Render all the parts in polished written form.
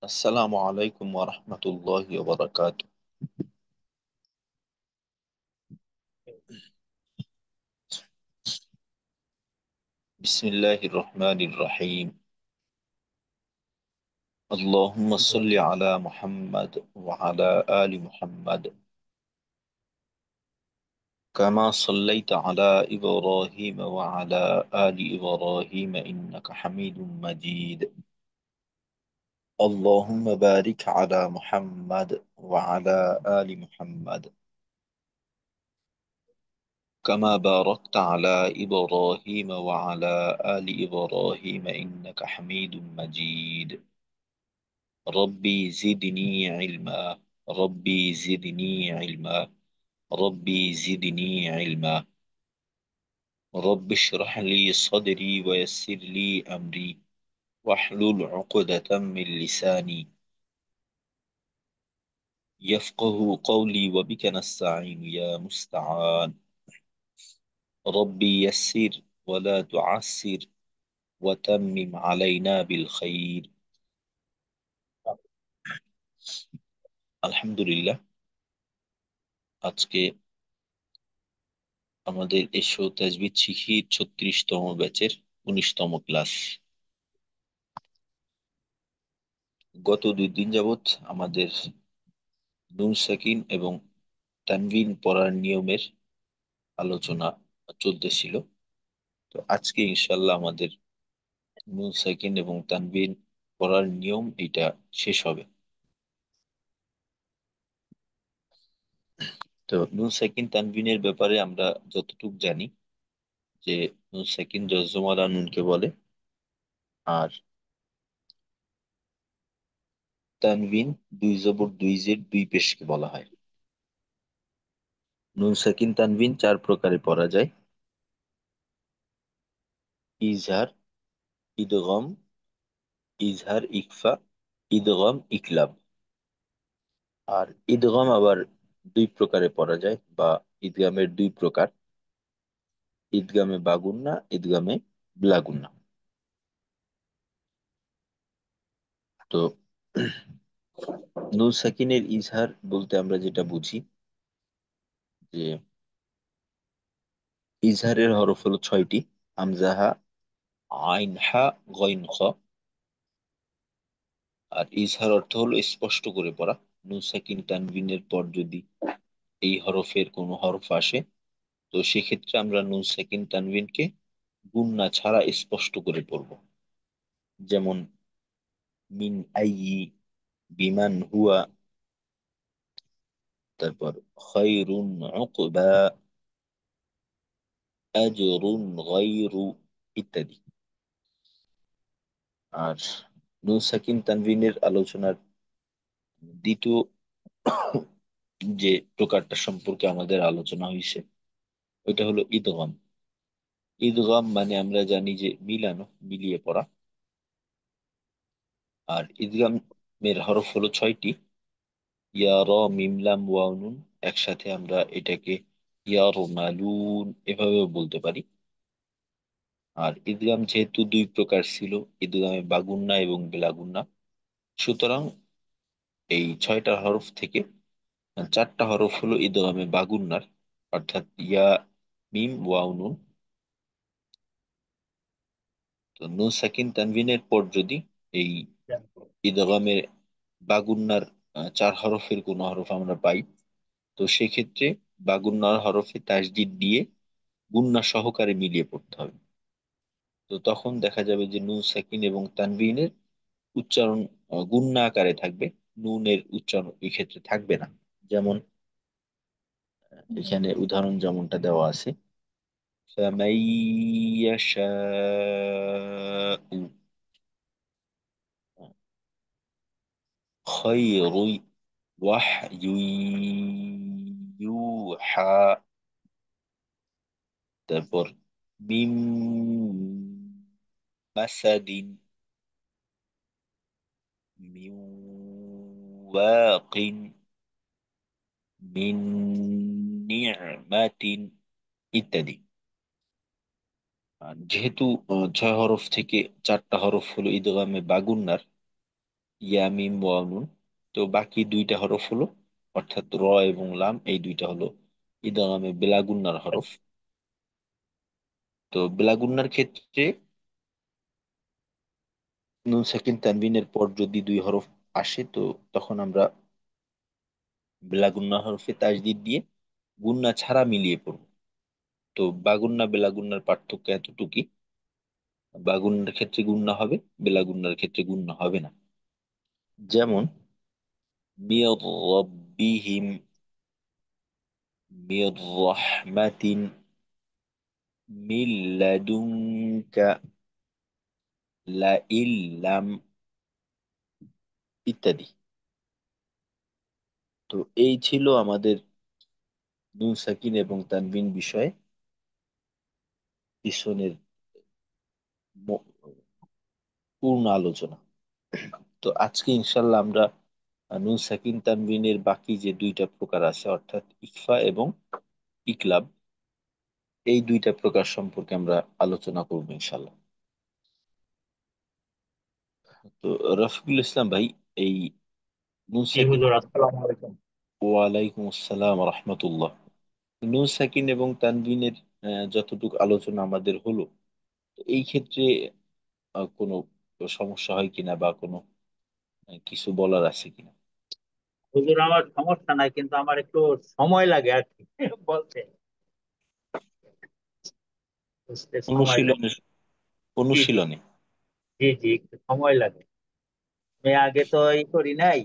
السلام عليكم ورحمة الله وبركاته. بسم الله الرحمن الرحيم. اللهم صل على محمد وعلى آل محمد كما صليت على إبراهيم وعلى آل إبراهيم إنك حميد مجيد. اللهم بارك على محمد وعلى آل محمد كما باركت على إبراهيم وعلى آل إبراهيم إنك حميد مجيد. ربي زدني علما. ربي زدني علما. ربي زدني علما. رب اشرح لي صدري ويسر لي أمري واحلل عقدة من لساني يفقه قولي وبك نستعين يا مستعان. ربي يسر ولا تعسر وتمم علينا بالخير. আলহামদুলিল্লাহ, আজকে আমাদের এসো তাজবিদ শিখি 36তম ব্যাচের 19তম ক্লাস। গত 2 দিন যাবত আমাদের নুন সাকিন এবং তানভিন পড়ার নিয়মের আলোচনা চলতেছিল। তো আজকে ইনশাল্লাহ আমাদের নুন সাকিন এবং তানভিন পড়ার নিয়ম এটা শেষ হবে। তো নুন সাকিন তানভিনের ব্যাপারে আমরা যতটুকু জানি যে নুন সাকিন জজমালা নুনকে বলে, আর তানভিন দুই জবর দুই জের দুই পেশকে বলা হয়। নুন সাকিন তানভিন 4 প্রকারে পড়া যায়: ইজহার, ইদগম, ইজহার ইকফা, ইদগম ইকলাব। আর ইদগম আবার 2 প্রকারে পড়া যায়, বা ঈদগামের 2 প্রকার: ঈদগামে বাগুন্না, ঈদগামে ব্লাগুন্না। তো নুন সাকিনের ইজহার বলতে আমরা যেটা বুঝি যে ইজহারের হরফ হলো 6টি: হামজাহা, আইন হা, গইন খ। আর ইজহার অর্থ হলো স্পষ্ট করে পড়া। নুন সাকিন তানবিনের পর যদি এই হরফের কোনো হরফ আসে, তো সেক্ষেত্রে আমরা নুন সাকিন তানবিনকে গুন্না ছাড়া স্পষ্ট করে পড়ব। যেমন মিন আইয়ি, বিমান হুয়া, তারপর খৈরুন উকবা, আজরুন গায়রু ইত্যাদি। আর নুন সাকিন তানবিনের আলোচনার দ্বিতীয় যে প্রকারটা সম্পর্কে আমাদের আলোচনা হয়েছে ওইটা হলো ইদগম। ইদগম মানে আমরা জানি যে মিলানো, মিলিয়ে পড়া। আর ইদগামের হরফ হলো 6টি: ইয়া র মিম লাম ওয়াও নুন। একসাথে আমরা এটাকে ইয়া মালুন এভাবেও বলতে পারি। আর ইদগাম যেহেতু 2 প্রকার ছিল, ইদগামে বাগুন্না এবং বেলাগুন্না, সুতরাং এই 6টা হরফ থেকে 4টা হরফ হলো ইদগামে বাগুন্নার, অর্থাৎ ইয়া, মিম, ওয়াও নুন। তো নুন সাকিন তানভিনের পর যদি এই ইদগামে বাগুন্নার 4 হরফের কোন হরফ আমরা পাই, তো সেক্ষেত্রে বাগুন্নার হরফে তাসদিদ দিয়ে গুন্না সহকারে মিলিয়ে পড়তে হবে। তো তখন দেখা যাবে যে নুন সাকিন এবং তানভিনের উচ্চারণ গুন্না আকারে থাকবে, নুনের উচ্চারণ এই ক্ষেত্রে থাকবে না। যেমন এখানে উদাহরণ যেমনটা দেওয়া আছে: فَمَن يَشَاءُ خَيْرٌ وَحْيٌ يُوحَى। তারপর মিম মাসাদিন, মিন ওয়াকিন, মিন নি'মাতিন ইত্যাদি। আর যেহেতু 6 হরফ থেকে 4টা হরফ হলো ইদগামে বাগুন্নার, ইয়া মিম ওয়াও নুন। তো বাকি দুইটা হরফ হলো, অর্থাৎ র এবং লাম, এই দুইটা হলো ইদগামে বেলাগুন্নার হরফ। তো বেলাগুন্নার ক্ষেত্রে নুন সাকিন তানবিনের পর যদি দুই হরফ আসে, তো তখন আমরা বেলাগুন্না হরফে তাজদিদ দিয়ে গুন্না ছাড়া মিলিয়ে পড়বো। তো বাগুন্না বেলাগুন্নার পার্থক্য এতটুকুই, বাগুন্নার ক্ষেত্রে গুন্না হবে, বেলাগুন্নার ক্ষেত্রে গুন্না হবে না। যেমন মির রব্বিহিম, মির রহমাতিন, মিন লাদুনকা, লাইল্লাম, ইত্যাদি। তো এই ছিল আমাদের নুন সাকিন এবং তানবিন বিষয়ে পিছনের ম- পূর্ণ আলোচনা। তো আজকে ইনশাল্লাহ আমরা নুন সাকিন তানবিনের বাকি যে দুইটা প্রকার আছে, অর্থাৎ ইকফা এবং ইকলাব, এই দুইটা প্রকার সম্পর্কে আমরা আলোচনা করবো ইনশাল্লাহ। তো রফিকুল ইসলাম ভাই, এই নুন জি সাকিন, হুজুর, আসসালামু আলাইকুম। ওয়ালাইকুম আসসালাম রহমতুল্লাহ, নুন সাকিন এবং তানবিনের যতটুকু আলোচনা আমাদের হলো, তো এই ক্ষেত্রে কোনো সমস্যা হয় কিনা বা কোনো কিছু বলার আছে কিনা? হুজুর, আমার সমস্যা নাই, কিন্তু আমার একটু সময় লাগে আর কি বলতে, বুঝতে সময় লাগে। অনুশীলনে, জি জি, অনুশীলনে। জি জি, একটু সময় লাগে। আমি আগে তো করি নাই,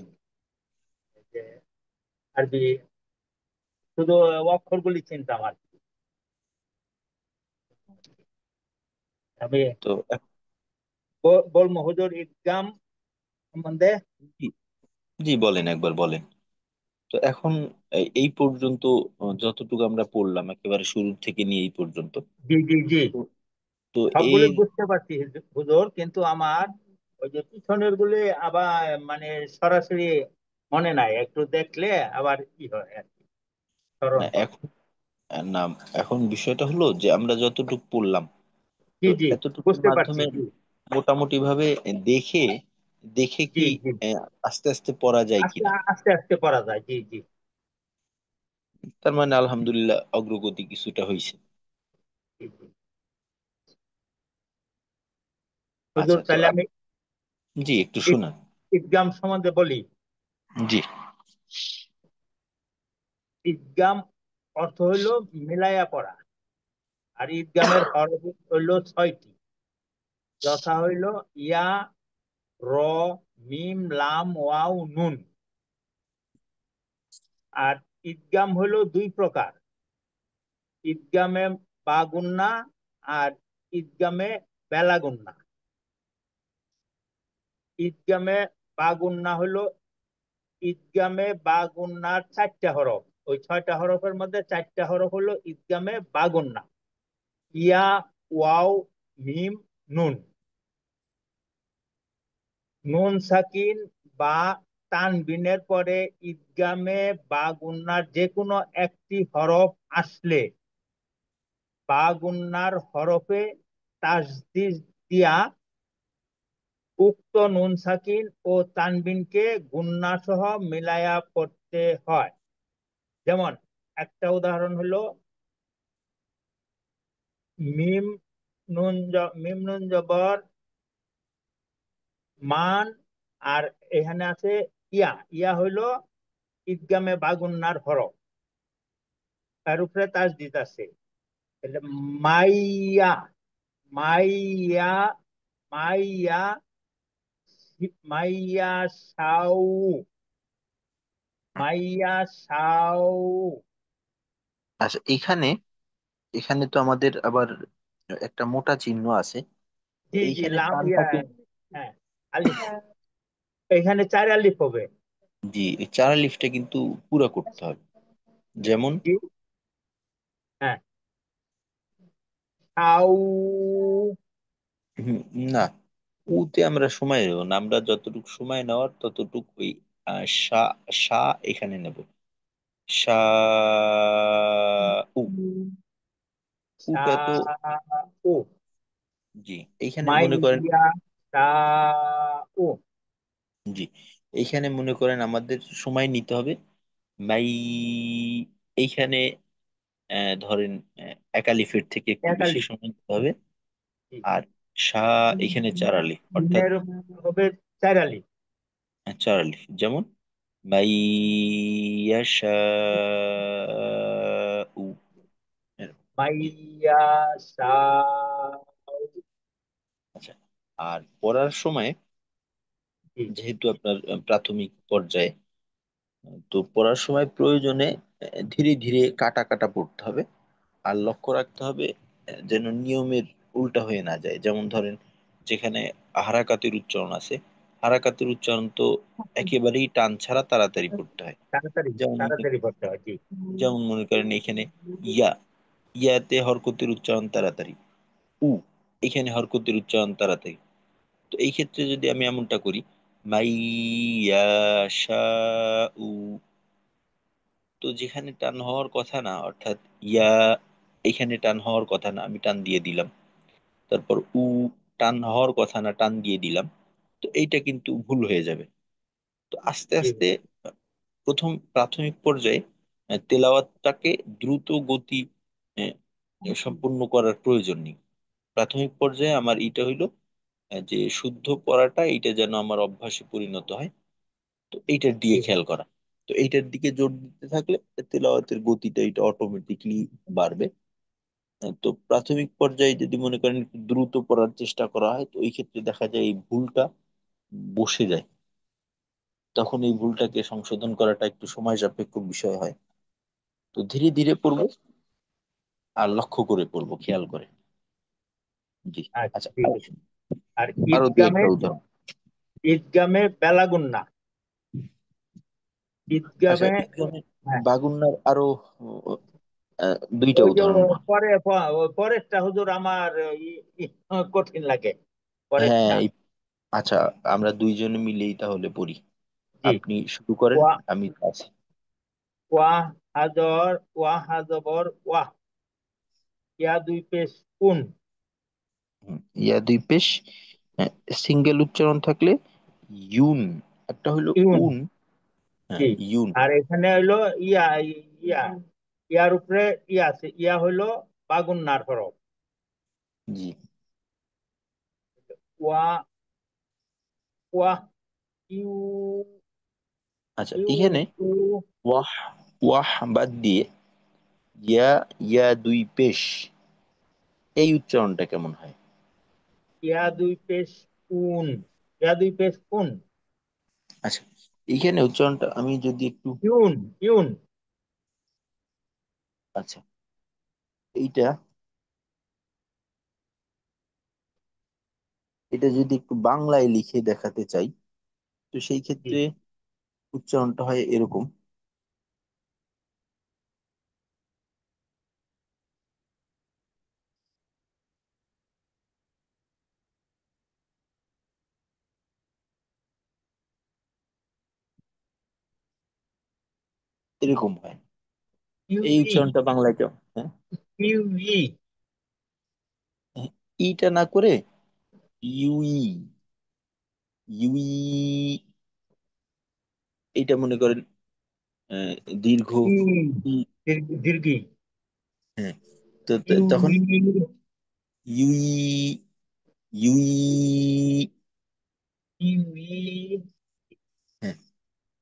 এই যে আরবি, শুধু অক্ষরগুলি চিনতাম আর কি। আমি তো বলবো হুজুর ইদগাম সম্বন্ধে। জি, জি বলেন, একবার বলেন। তো এখন এই পর্যন্ত যতটুকু আমরা পড়লাম একেবারে শুরু থেকে নিয়ে এই পর্যন্ত, জি জি জি, তো তো সবগুলি এর বুঝতে পারছি হুজুর, কিন্তু আমার ওই যে পিছনের গুলি আবার মানে সরাসরি মনে নাই, একটু দেখলে আবার কি হয় আর কি, স্মরণ না হয়। এখন, না এখন বিষয়টা হলো যে আমরা যতটুকু পড়লাম, তো জি জি, এতটুকুর বুঝতে পারছি। মাধ্যমে জি মোটামুটি ভাবে দেখে দেখে জি কি জি, আস্তে আস্তে পড়া যায় আস্তে কিনা। আস্তে আস্তে পড়া যায়। জি জি তার মানে আলহামদুলিল্লাহ অগ্রগতি কিছুটা হয়েছে। জি জি। আচ্ছা, হুজুর, তো তাহলে আমি জি একটু শুনান। ঈদগাম সম্বন্ধে বলি। জি। ঈদগাম অর্থ হইল মিলাইয়া পড়া, আর ঈদগামের হরফ হইল ছয়টি, যথা হইল ইয়া, র, মিম, লাম, ওয়াও, নুন। আর ঈদগাম হইল দুই প্রকার: ঈদগামে বা গুন্না আর ঈদগামে বেলা গুন্না। ঈদগামে বা গুন্না হইল ঈদগামে বা গুন্নার চারটা হরফ, ওই ছয়টা হরফের মধ্যে চারটা হরফ হলো ঈদগামে বা গুন্না: ইয়া, ওয়াও, মিম, নুন। নুন সাকিন বা তানবিনের পরে ঈদগামে বা গুন্নার যে কোনো একটি হরফ আসলে বা গুন্নার হরফে তাসদিদ দিয়া উক্ত নুন সাকিন ও তানবিনকে গুন্না সহ মিলায়া পড়তে হয়। যেমন একটা উদাহরণ হলো মিম মিম নুন জবর মান, আর এখানে আছে ইয়া। ইয়া হইলো ঈদগামে বাগুন্নার হরফ, তার উপরে তাসদিদ আছে। তাহলে মাইয়া, মাইয়া, মাইয়া, মাইয়া সাউ, মাইয়া সাউ। আচ্ছা, এখানে এখানে তো আমাদের আবার একটা মোটা চিহ্ন আছে। তো জি জি, এইখানে লাম ইয়া, টানটাকে, হ্যাঁ, আলিফ, এখানে চার আলিফ হবে। জি এই চার লিফটটা কিন্তু পুরা করতে হবে। যেমন জি, হ্যাঁ, সাউ। হুম, না, উতে আমরা সময় নেব না, আমরা যতটুকু সময় নেওয়ার ততটুকু ওই সা, সা এখানে নেব। সা, উ, উটা তো, সাউ, জি এইখানে মনে করেন, মাইয়া সাউ। জি, এইখানে মনে করেন আমাদের সময় নিতে হবে। মাই, এইখানে ধরেন এক আলিফের থেকে একটু বেশি একালি। সময় নিতে হবে। জি। আর সা, এখানে চার আলিফ, অর্থাৎ সিনের হবে 4 আলি। চার আলিফ, যেমন মাইয়াশাউ, এরকম। জি। মাইয়া সা। আচ্ছা, আর পড়ার সময় জি। যেহেতু আপনার প্রাথমিক পর্যায়ে, তো পড়ার সময় প্রয়োজনে ধীরে ধীরে কাটা কাটা পড়তে হবে। আর লক্ষ্য রাখতে হবে যেন নিয়মের উল্টা হয়ে না যায়। যেমন ধরেন, যেখানে হারাকাতের উচ্চারণ আছে, হারাকাতের উচ্চারণ তো একেবারেই টান ছাড়া তাড়াতাড়ি পড়তে হয়। তাড়াতাড়ি যেমন তাড়াতাড়ি করতে হয়। জি। যেমন মনে করেন এখানে ইয়া, ইয়াতে হরকতের উচ্চারণ তাড়াতাড়ি। উ, এখানে হরকতের উচ্চারণ তাড়াতাড়ি। তো এই ক্ষেত্রে যদি আমি এমনটা করি, মাইয়াশাউ, তো যেখানে টান হওয়ার কথা না, অর্থাৎ ইয়া, এখানে টান হওয়ার কথা না, আমি টান দিয়ে দিলাম। তারপর টান হওয়ার কথা না, টান দিয়ে দিলাম। তো এইটা কিন্তু ভুল হয়ে যাবে। তো আস্তে জি। আস্তে প্রথম প্রাথমিক পর্যায়ে তেলাওয়াতটাকে দ্রুত গতি আহ, সম্পূর্ণ করার প্রয়োজন নেই। প্রাথমিক পর্যায়ে আমার এটা হইলো যে শুদ্ধ পড়াটা, এইটা যেন আমার অভ্যাসে পরিণত হয়। তো এইটার দিকে জি। খেয়াল করা। তো এইটার দিকে জোর দিতে থাকলে তেলাওয়াতের গতিটা এটা অটোমেটিকলি বাড়বে। তো প্রাথমিক পর্যায়ে যদি মনে করেন একটু দ্রুত পড়ার চেষ্টা করা হয়, তো এই ক্ষেত্রে দেখা যায় এই ভুলটা বসে যায়। তখন এই ভুলটাকে সংশোধন করাটা একটু সময় সাপেক্ষ বিষয় হয়। তো ধীরে ধীরে পড়বো, আর লক্ষ্য করে পড়বো, খেয়াল করে। জি। আচ্ছা, আচ্ছা, ঠিক আছে। আর আরো দুই ঈদগামে, একটা উদাহরণ। ঈদগামে বেলাগুন্না। আচ্ছা, ঈদগামে। এখানে হ্যাঁ। বাগুন্নার আরো দুইটা ওই যে উদাহরণ বল। ওই পরেরটা হুজুর আমার কঠিন লাগে, হ্যাঁ, পরেরটা। আচ্ছা, আমরা দুইজনে মিলেই তাহলে পড়ি। জি। আপনি শুরু করেন, ওয়া আমি আছি। ওয়া হাজর, ওয়া হাজবর ওয়াহ, ইয়া দুই পেশ কুন। ইয়া দুই পেশ, সিঙ্গেল উচ্চারণ থাকলে ইউন, একটা হলো ইউন। উন। হ্যাঁ, জি। ইউন। আর এখানে হইলো ইয়া, ইয়া, ইয়ার উপরে ইয়া আছে, ইয়া হইলো বাগুন্নার হরফ। জি। ওয়া, ওয়াহ, ইউ, আচ্ছা, ইউ, এখানে ইউ, ওয়াহ, ওয়াহ বাদ দিয়ে ইয়া, ইয়া দুই পেশ, এই উচ্চারণটা কেমন হয়? ইয়া দুই পেশ কুন, ইয়া দুই পেশ কুন। আচ্ছা, এখানে উচ্চারণটা আমি যদি একটু, ইউন, ইউন। আচ্ছা, এইটা, এটা যদি একটু বাংলায় লিখে দেখাতে চাই, তো সেই জি। ক্ষেত্রে উচ্চারণটা হয় এরকম। এরকম হয়। ইউ এই ই, উচ্চারণটা বাংলায় কেমন? হ্যাঁ, ইউ ই, হ্যাঁ, ইটা না করে ইউই, ইউই, এইটা মনে করেন আহ, দীর্ঘ ই, ই। দীর্ঘি। হ্যাঁ, তো ইউ তখন ই, ইউই, ইউই। ইউ ই, হ্যাঁ,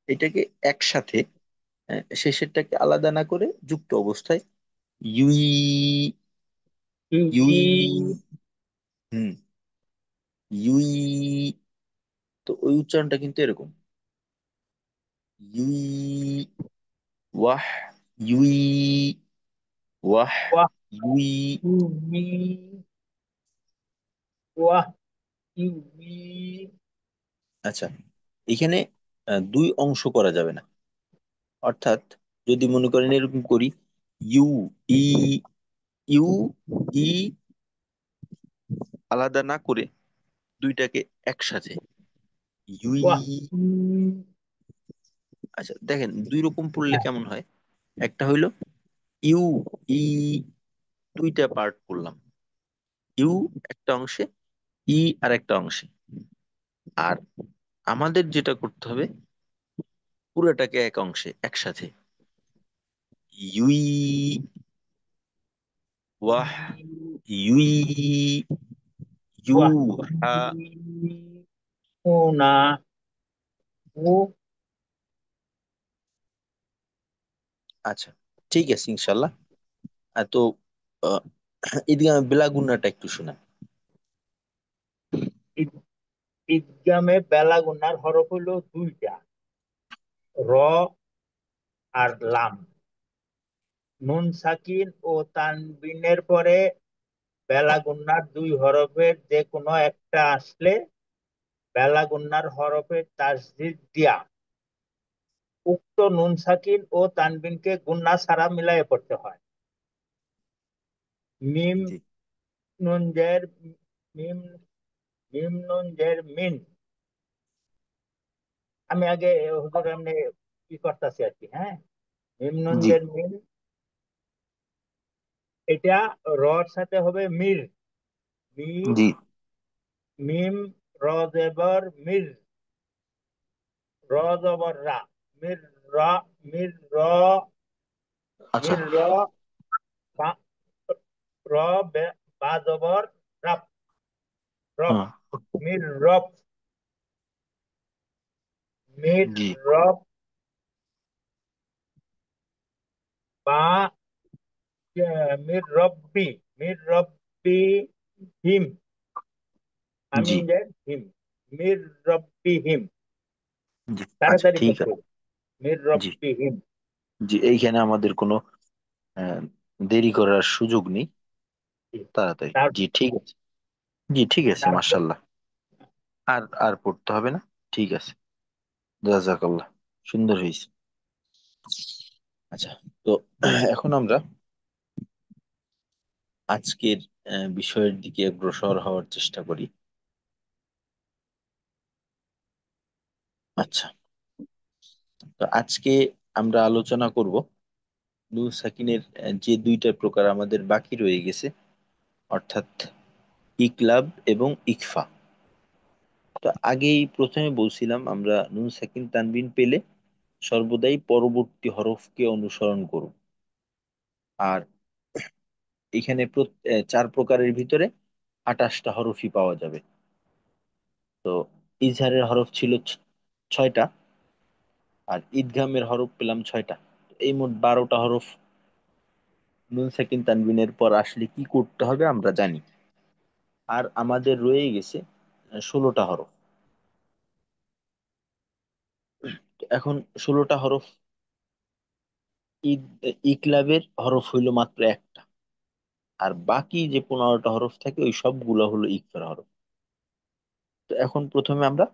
এটাকে একসাথে শেষেরটাকে আলাদা না করে যুক্ত অবস্থায় ইউই, ইউ ই, ইউই। হুম, ইউই। তো ওই উচ্চারণটা কিন্তু এরকম, ইউই, ওয়াহ, ইউই, ওয়াহ, ওয়াহ, ইউই। ইউ ই, ওয়াহ, ইউ ই। আচ্ছা, এখানে দুই অংশ করা যাবে না। অর্থাৎ যদি মনে করেন এরকম করি, ইউ, ই, ইউ, ই, আলাদা না করে দুইটাকে একসাথে ইউই। ওয়াহ, ই, আচ্ছা, দেখেন দুই রকম পড়লে হ্যাঁ। কেমন হয়। একটা হইলো ইউ, ই, দুইটা পার্ট করলাম। ইউ একটা অংশে, ই আর একটা অংশে। আর আমাদের যেটা করতে হবে, পুরোটাকে এক অংশে একসাথে ইউই ওয়াহ ই- ইউই ইউ ওয়াহ হা। উ না উ আচ্ছা, ঠিক আছে ইনশাল্লাহ। তো আহ, এদিকে আমি বেলাগুন্নাটা একটু শোনা। ঈদ- ঈদগামে বেলা গুনার হরফ হলো দুইটা, র আর লাম। নুন সাকিন ও তানবিনের পরে বেলা গুন্নার দুই হরফের যে কোনো একটা আসলে বেলা গুন্নার হরফের তাসদিদ দিয়া উক্ত নুন সাকিন ও তানবিনকে গুন্না ছাড়া মিলাইয়ে পড়তে হয়। মিম জি নুন জের মিম, মিম নুন জের মিন। আমি আগে হুজুর এমনি কি করতেছি আর কি, হ্যাঁ। মিম নুন জি জের মিন, এটা রর সাথে হবে মির। মি, জি। মিম, র জবর মির, র জবর রা, মির রা, মির র, আচ্ছা। মির র, বা, র বা জবর রাব, রব, হ্যাঁ। মির রব, মির জি রব, বা মির রব্বি, মির রব্বি হিম, জি আমিন জের হিম, মির রব্বি হিম। জি। আচ্ছা তাড়াতাড়ি ঠিক করতে আছে। হবে, মির জি রব্বি হিম। জি, এইখানে আমাদের কোনো আহ, দেরি করার সুযোগ নেই, তাড়াতাড়ি। তার জি ঠিক আছে। জি ঠিক আছে, তারপর মাশাল্লাহ। আর আর পড়তে হবে না। ঠিক আছে, জাজাকাল্লাহ, সুন্দর হয়েছে। আচ্ছা, তো এখন আমরা আজকের বিষয়ের দিকে অগ্রসর হওয়ার চেষ্টা করি। আচ্ছা, তো আজকে আমরা আলোচনা করব নুন সাকিনের যে দুইটা প্রকার আমাদের বাকি রয়ে গেছে, অর্থাৎ ইকলাব এবং ইকফা। তো আগেই প্রথমে বলছিলাম আমরা নুন সাকিন তানবিন পেলে সর্বদাই পরবর্তী হরফকে অনুসরণ করব। আর এখানে চার প্রকারের ভিতরে 28টা হরফই পাওয়া যাবে। তো ইজহারের হরফ ছিল ছয়টা, আর ইদগামের হরফ পেলাম ছয়টা। এই মোট 12টা হরফ নুন সাকিন তানবিনের পর আসলে কি করতে হবে আমরা জানি। আর আমাদের রয়ে গেছে 16টা হরফ। তো এখন 16টা হরফ, ঈদ ইকলাবের হরফ হইল মাত্র একটা। আর বাকি যে 15টা হরফ থাকে ওই সবগুলো হলো ইকফার হরফ। তো এখন প্রথমে আমরা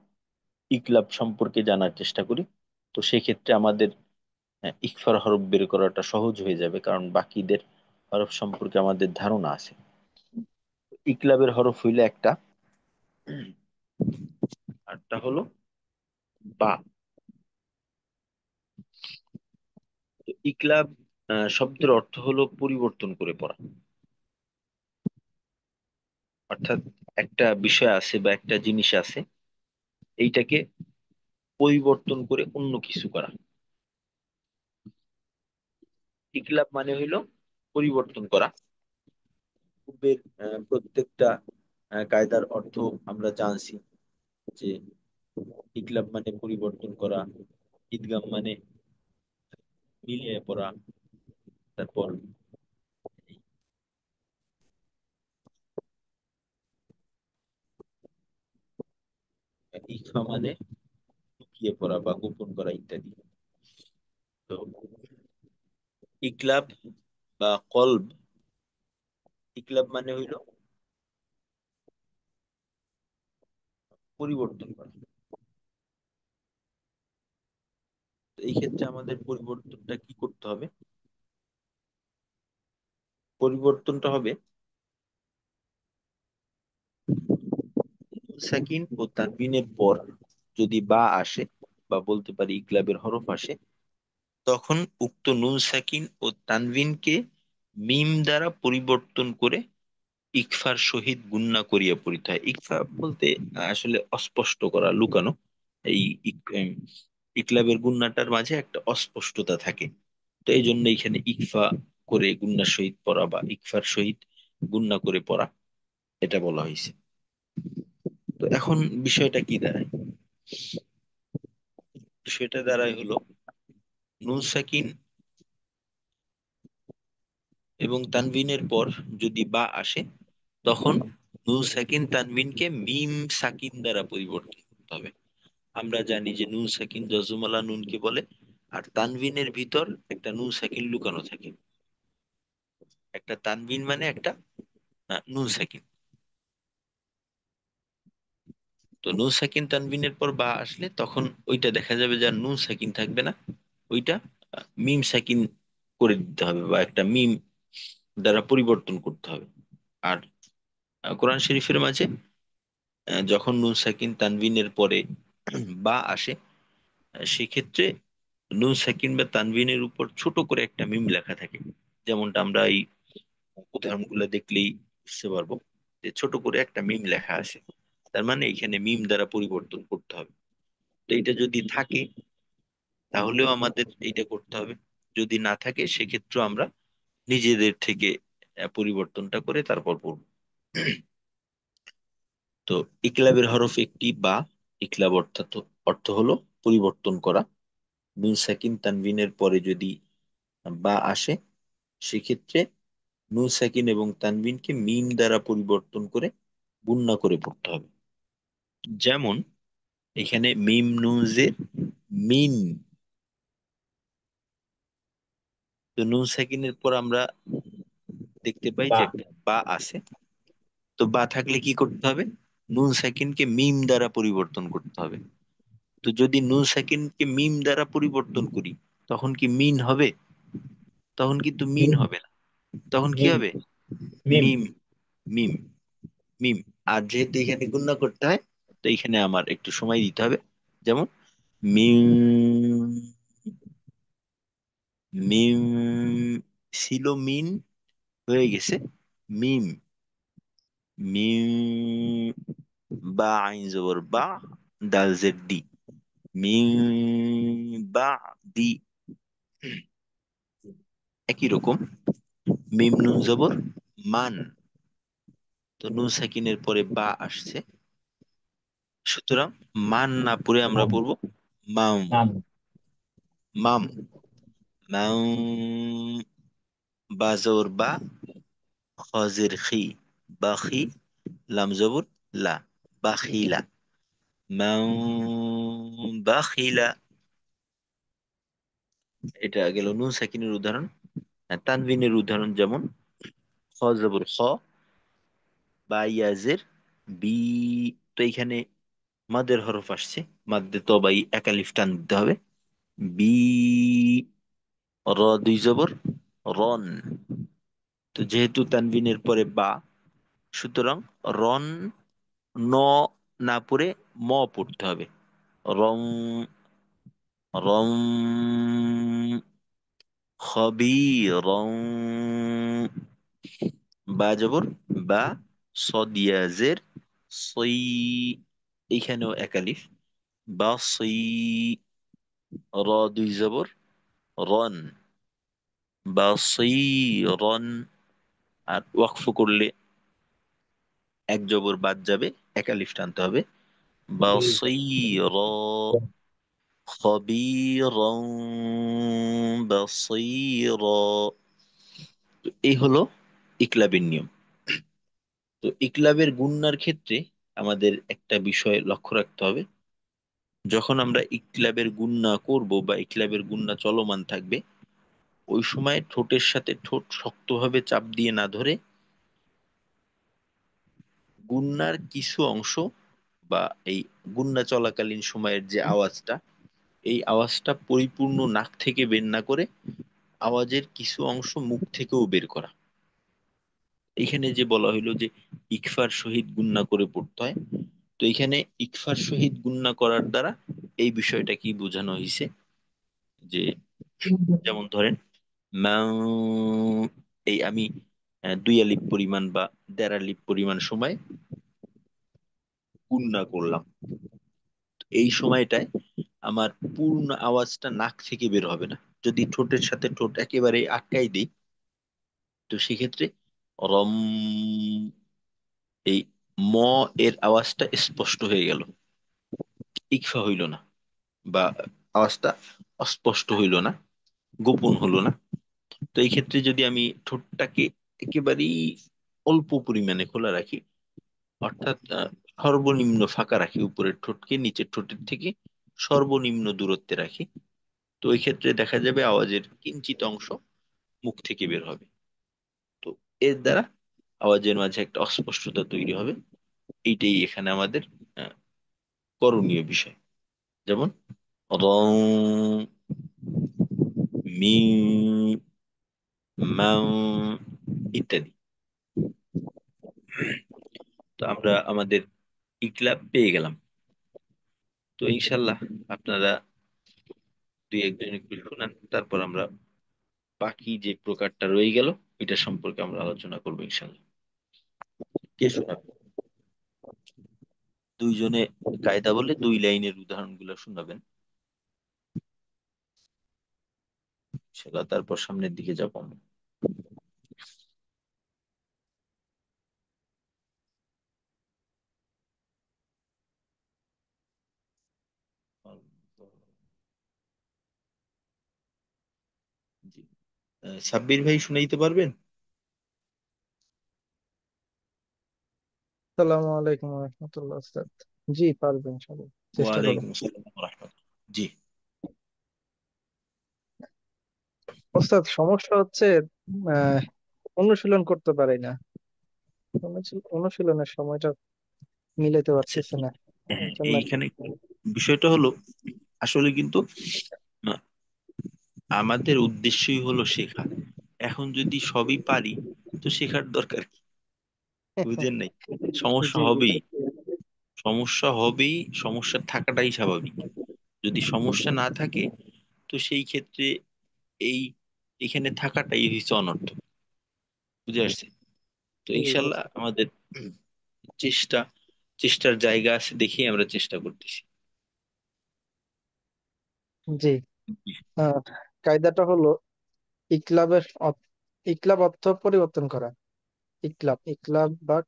ইকলাব সম্পর্কে জানার চেষ্টা করি। তো সেক্ষেত্রে আমাদের ইকফার হরফ বের করাটা সহজ হয়ে যাবে, কারণ বাকিদের হরফ সম্পর্কে আমাদের ধারণা আছে। ইকলাবের হরফ হইলে একটা, আরটা হলো বা। তো ইকলাব শব্দের অর্থ হলো পরিবর্তন করে পড়া। অর্থাৎ একটা বিষয় আছে বা একটা জিনিস আছে, এইটাকে পরিবর্তন করে অন্য কিছু করা। ইকলাব মানে হইলো পরিবর্তন করা। পূর্বের প্রত্যেকটা কায়দার অর্থ আমরা জানছি, যে ইকলাব মানে পরিবর্তন করা, ঈদগাম মানে মিলিয়ে পড়া, তারপর ইকফা মানে লুকিয়ে পড়া বা গোপন করা ইত্যাদি। তো ইকলাব বা কলব, ইকলাব মানে হইলো পরিবর্তন করা। তো এই ক্ষেত্রে আমাদের পরিবর্তনটা কি করতে হবে? পরিবর্তনটা হবে সাকিন ও তানবিনের পর যদি বা আসে, বা বলতে পারি ইকলাবের হরফ আসে, তখন উক্ত নুন সাকিন ও তানবিনকে মিম দ্বারা পরিবর্তন করে ইকফার সহিত গুণনা করিয়া পড়িতে হয়। ইকফা বলতে আসলে অস্পষ্ট করা, লুকানো। এই ইকলাবের গুন্নাটার মাঝে একটা অস্পষ্টতা থাকে। তো এই জন্য এখানে ইকফা করে গুন্নার সহিত পড়া বা ইকফার সহিত গুন্না করে পড়া, এটা বলা হয়েছে। তো এখন বিষয়টা কি দাঁড়ায়? সেটা দাঁড়ায় হলো নুন সাকিন এবং তানবিনের পর যদি বা আসে, তখন নুন সাকিন তানবিনকে মিম সাকিন দ্বারা পরিবর্তন করতে হবে। আমরা জানি যে নুন সাকিন জজমলা নুনকে বলে, আর তানবিনের ভিতর একটা নুন সাকিন লুকানো থাকে। একটা তানবিন মানে একটা নুন সাকিন। তো নুন সাকিন তানবিনের পর বা আসলে তখন ওইটা দেখা যাবে যে আর নুন সাকিন থাকবে না, ওইটা মিম সাকিন করে দিতে হবে বা একটা মিম দ্বারা পরিবর্তন করতে হবে। আর কোরআন শরীফের মাঝে যখন নুন সাকিন তানবিনের পরে বা আসে, সেক্ষেত্রে নুন সাকিন বা তানবিনের উপর ছোট করে একটা মিম লেখা থাকে। যেমনটা আমরা এই উদাহরণগুলো দেখলেই বুঝতে পারবো যে ছোট করে একটা মিম লেখা আছে, তার মানে এখানে মিম দ্বারা পরিবর্তন করতে হবে। তো এটা যদি থাকে তাহলেও আমাদের এইটা করতে হবে, যদি না থাকে সেক্ষেত্রে আমরা নিজেদের থেকে পরিবর্তনটা করে তারপর পড়ব। তো ইকলাবের হরফ একটি বা, ইকলাব অর্থাৎ অর্থ হলো পরিবর্তন করা। নুন সাকিন তানবিনের পরে যদি বা আসে, সেক্ষেত্রে নুন সাকিন এবং তানবিনকে মিম দ্বারা পরিবর্তন করে গুণনা করে পড়তে হবে। যেমন এখানে মিম নুন জের মিন। তো নুন সাকিনের পর আমরা দেখতে পাই বা। যে একটা বা আছে। তো বা থাকলে কি করতে হবে? নুন সাকিনকে মিম দ্বারা পরিবর্তন করতে হবে। তো যদি নুন সাকিনকে মিম দ্বারা পরিবর্তন করি, তখন কি মিন হবে? তখন কিন্তু মিন মিম। হবে না, তখন কি মিম। হবে? মিম। মিম। মিম। মিম। আর যেহেতু এখানে গুণনা করতে হয়, তো এখানে আমার একটু সময় দিতে হবে। যেমন মিম, মিম ছিল মিন, হয়ে গেছে মিম। মিম, বা আইন জবর বা, দাল জের দি, মিম বা দি। একই রকম মিম নুন জবর মান। তো নুন সাকিনের পরে বা আসছে, সুতরাং মান না পড়ে আমরা মাম। পড়বো মাম। মাম। মাম। মাম, বা জবর বা, খজের খি, বাখি, লাম জবর লা, বাখিলা। মাম বাখিলা। এটা গেল নুন সাকিনের উদাহরণ। আর তানভিনের উদাহরণ যেমন খ জবর খ, বা ইয়াজের বি। তো এখানে মাদের হরফ আসছে, মাদ্দে তবাই একালিফ টান দিতে হবে। বি, র দুই জবর রন। তো যেহেতু তানভিনের পরে বা, সুতরাং রন, ন না পড়ে ম পড়তে হবে। রং, রং, খবীরং। বা জবর বা, সদিয়াজের সই, এইখানেও একালিফ, বা সই, র দুই জবর রন, বা সই রন। আর ওয়াকফ করলে এক জবর বাদ যাবে, একালিফ টানতে হবে। বা সই র, খবীরং বাসীরা। তো এই হলো ইকলাবের নিয়ম। তো ইকলাবের গুণনার ক্ষেত্রে আমাদের একটা বিষয় লক্ষ্য রাখতে হবে। যখন আমরা ইকলাবের গুণনা করব বা ইকলাবের গুণনা চলমান থাকবে, ওই সময় ঠোঁটের সাথে ঠোঁট শক্তভাবে চাপ দিয়ে না ধরে গুণনার কিছু অংশ বা এই গুণনা চলাকালীন সময়ের যে আওয়াজটা, এই আওয়াজটা পরিপূর্ণ নাক থেকে বের না করে আওয়াজের কিছু অংশ মুখ থেকেও বের করা। এখানে যে বলা হইলো যে ইকফার সহিত গুণনা করে পড়তে হয়, তো এখানে ইকফার সহিত গুণনা করার দ্বারা এই বিষয়টা কি বোঝানো হয়েছে, যে যেমন ধরেন মাউ, এই আমি দুই আলিফ পরিমাণ বা দেড় আলিফ পরিমাণ সময় গুণনা করলাম। এই সময়টায় আমার পূর্ণ আওয়াজটা নাক থেকে বের হবে না। যদি ঠোঁটের সাথে ঠোঁট একেবারে আটকাই দিই, তো সেক্ষেত্রে রম, এই ম এর আওয়াজটা স্পষ্ট হয়ে গেল, ইকফা হইল না, বা আওয়াজটা অস্পষ্ট হইল না, গোপন হলো না। তো এই ক্ষেত্রে যদি আমি ঠোঁটটাকে একেবারেই অল্প পরিমাণে খোলা রাখি, অর্থাৎ সর্বনিম্ন ফাঁকা রাখি, উপরের ঠোঁটকে নিচের ঠোঁটের থেকে সর্বনিম্ন দূরত্বে রাখি, তো ওই ক্ষেত্রে দেখা যাবে আওয়াজের কিঞ্চিত অংশ মুখ থেকে বের হবে। তো এর দ্বারা আওয়াজের মাঝে একটা অস্পষ্টতা তৈরি হবে। এইটাই এখানে আমাদের আহ, করণীয় বিষয়। যেমন রং, মি, মাও ইত্যাদি। তো আমরা আমাদের ইকলাব পেয়ে গেলাম। তো ইনশাল্লাহ আপনারা দুই একজন একটু শুনান, তারপর আমরা বাকি যে প্রকারটা রয়ে গেল এটা সম্পর্কে আমরা আলোচনা করবো ইনশাল্লাহ। কে শোনাবে? দুইজনে কায়দা বলে দুই লাইনের উদাহরণগুলো শোনাবেন ইনশাল্লাহ, তারপর সামনের দিকে যাবো আমরা। জি, সাব্বির ভাই শুনাইতে পারবেন? আসসালামু আলাইকুম রহমতুল্লাহ ওস্তাদ। জি পারবেন ইনশাআল্লাহ, চেষ্টা করব। ওয়ালাইকুম আসসালাম ওয়া রাহমাতুল্লাহ। জি। ওস্তাদ সমস্যা হচ্ছে আহ, অনুশীলন করতে পারি না। অনুশীলনের সময়টা মিলাইতে আচ্ছা, পারতেছি না। হ্যাঁ, এই জন্য আর কি। এইখানে বিষয়টা হলো, আসলে কিন্তু আহ, আমাদের উদ্দেশ্যই হলো শেখা। এখন যদি সবই পারি, তো শেখার দরকার কি? বুঝেন নাই? সমস্যা জি হবেই, বুঝতে সমস্যা হবেই, সমস্যা থাকাটাই স্বাভাবিক। যদি সমস্যা না থাকে, তো সেই ক্ষেত্রে এই এখানে থাকাটাই হচ্ছে অনর্থ। বুঝে আসছে? তো জি ইনশাল্লাহ বুঝতে আমাদের চেষ্টা, চেষ্টার জায়গা আছে দেখেই আমরা চেষ্টা করতেছি। জি। আহ, কায়দাটা হলো ইকলাবের ইকলাব অর্থ পরিবর্তন করা। ইকলাব ইকলাব বা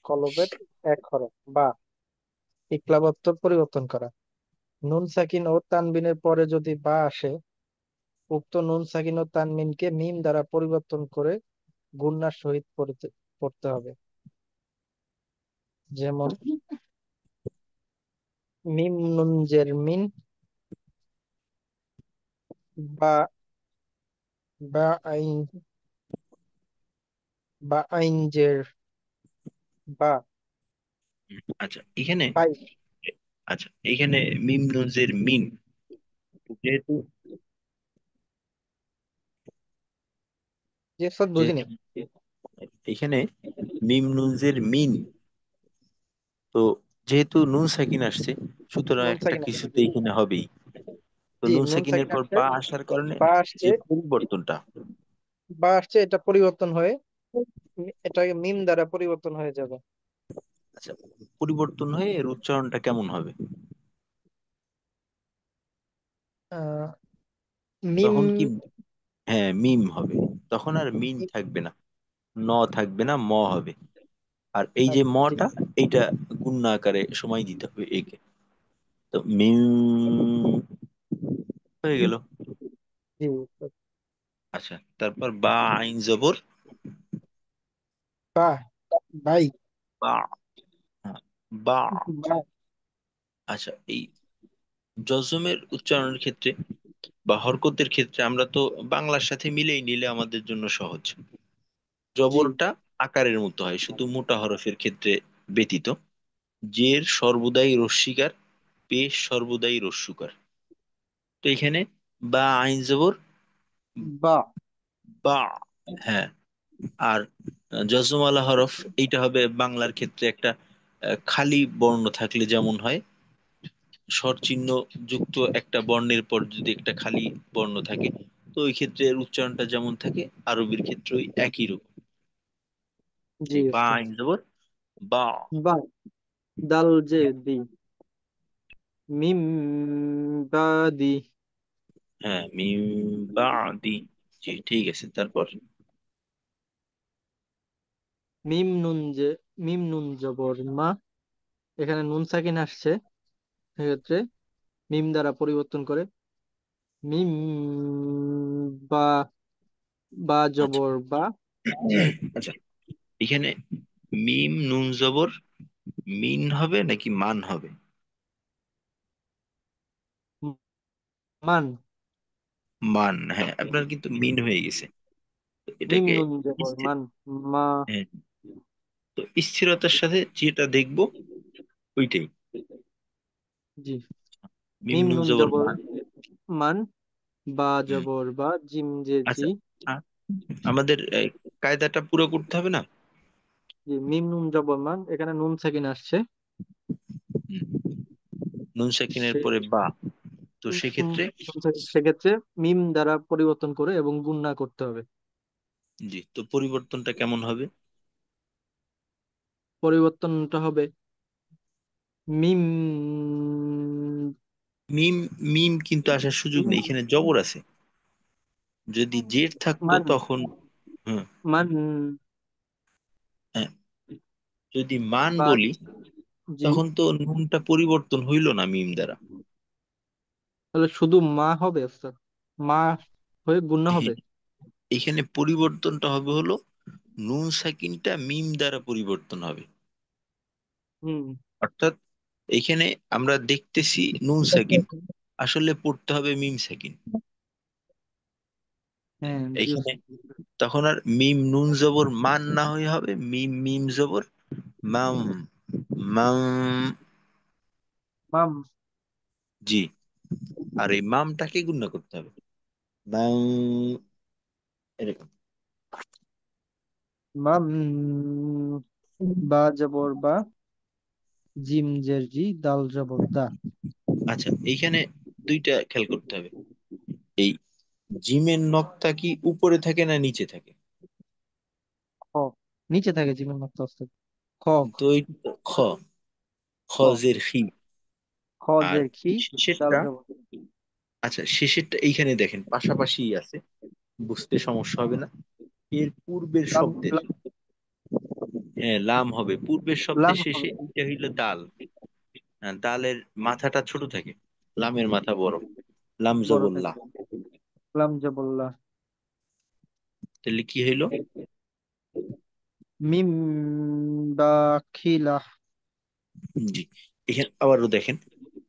কলবের এক হরফ বা ইকলাব অর্থ পরিবর্তন করা। নুন সাকিন ও তানবিনের পরে যদি বা আসে, উক্ত নুন সাকিন ও তানমিনকে মিম দ্বারা পরিবর্তন করে গুণনার সহিত পড়তে হবে। যেমন মিম নুন জের মিন, বা বা আইন, বা আইন জের বা, আচ্ছা এখানে, বাই। আচ্ছা এখানে মিম নুনজের মিন, যেহেতু যে সব বুঝিনি। যেহেতু এখানে মিম নুনজের মিন, তো যেহেতু নুন সাকিন আসছে, সুতরাং নুন একটা সাকিন আসছে। কিছুতে এখানে হবেই। তো জি নুন নুন সাকিনের সাকিন পর আসছে, বা আসার কারণে বা আসছে, যে পরিবর্তনটা, বা আসছে, এটা পরিবর্তন হয়ে এটাকে মিম দ্বারা পরিবর্তন হয়ে যাবে। আচ্ছা, পরিবর্তন হয়ে এর উচ্চারণটা কেমন হবে? আহ মিম। তখন কি, হ্যাঁ মিম হবে। তখন আর মিন থাকবে না, ন থাকবে না, ম হবে। আর এই যে জি মটা, এইটা গুণনা আকারে সময় দিতে হবে একে। তো মিম হয়ে গেল। জি। আচ্ছা, তারপর বা আইন জবর, বা, বাই, বা, হ্যাঁ, বা। বা। আচ্ছা, এই জজমের উচ্চারণের ক্ষেত্রে বা হরকতের ক্ষেত্রে আমরা তো বাংলার সাথে মিলেই নিলে আমাদের জন্য সহজ। জি জবরটা আকারের মতো হয়, শুধু মোটা হরফের ক্ষেত্রে ব্যতীত। জের সর্বদাই রস্বীকার, পেশ সর্বদাই রস্যুকার। তো এখানে বা আইন জবর, বা। বা, হ্যাঁ। আর জজমালা হরফ, এইটা হবে বাংলার ক্ষেত্রে একটা খালি বর্ণ থাকলে যেমন হয়, স্বর চিহ্ন যুক্ত একটা বর্ণের পর যদি একটা খালি বর্ণ থাকে, তো ওই ক্ষেত্রে এর উচ্চারণটা যেমন থাকে, আরবির ক্ষেত্রে একই রকম। জি এই বা ওস্তাদ। আইন জবর, বা। বা, দাল জে বি। মিম বাদি। হ্যাঁ, মিম বাদি। জি, ঠিক আছে। তারপর মিম নুন যে মিম নুন জবর মা, এখানে নুন সাকিন আসছে, সেক্ষেত্রে মিম দ্বারা পরিবর্তন করে মিম বা, বা আচ্ছা জবর বা, আচ্ছা, এখানে মিম নুন জবর মিন হবে নাকি মান হবে? মান। মান, হ্যাঁ, আপনার কিন্তু মিন হয়ে গেছে। তো মিম এটাকে নুন জবর স্থির, মান, মা। হ্যাঁ, তো স্থিরতার সাথে যেটা দেখবো ওইটাই। জি। মিম মিম নুন নুন জবর জবর মান। মান, বা হুম। জবর বা, জিম জের জি। আচ্ছা, আমাদের কায়দাটা পুরো করতে হবে না? জি, মিম নুন জবর মান, এখানে নুন সাকিন আসছে। হুম। নুন সাকিনের সে পরে বা, তো উম, উম, সেক্ষেত্রে সেক্ষেত্রে মিম দ্বারা পরিবর্তন করে এবং গুণনা করতে হবে। জি, তো পরিবর্তনটা কেমন হবে? পরিবর্তনটা হবে মিম মিম, মিম কিন্তু আসার সুযোগ নেই, এখানে জবর আছে। যদি জের থাকতো মান, তখন, হ্যাঁ, মান হ্যাঁ, যদি মান বা। বলি জি, তখন তো নুনটা পরিবর্তন হইল না মিম দ্বারা। তাহলে শুধু মা হবে স্যার, মা হয়ে গুণনা হবে। হ্যাঁ, এখানে পরিবর্তনটা হবে হলো নুন সাকিনটা মিম দ্বারা পরিবর্তন হবে। হুম। অর্থাৎ এখানে আমরা দেখতেছি নুন সাকিন, আসলে পড়তে হবে মিম সাকিন। হ্যাঁ, এখানে তখন আর মিম নুন জবর মান না হয়ে হবে মিম মিম জবর মাম, মাম। মাম। জি, আর এই মামটাকে গুণনা করতে হবে মাম, এরকম। মাম বা জবর বা, জিম জের জি, দাল জবর দা। আচ্ছা, এইখানে দুইটা খেয়াল করতে হবে। এই জিমের নখটা কি উপরে থাকে না নিচে থাকে? খ, নিচে থাকে জিমের মতো অস্ত। খ, তো এই খ, খ খ, জের খি। খ আর জের খি, দাল শেষেরটা, জবর। আচ্ছা শেষেরটা এইখানে দেখেন পাশাপাশি আছে, বুঝতে সমস্যা হবে না। এর পূর্বের লাম, শব্দের, হ্যাঁ, লাম হবে পূর্বের শব্দের লাম শেষে, হবে এটা হইল দাল। হ্যাঁ, দালের মাথাটা ছোট থাকে, লামের মাথা বড়, লাম বড় থাকে। জবল্লা। লাম জবর লা। তাহলে কি হইলো? মিম বা খিলা। জি, এখানে আবারও দেখেন,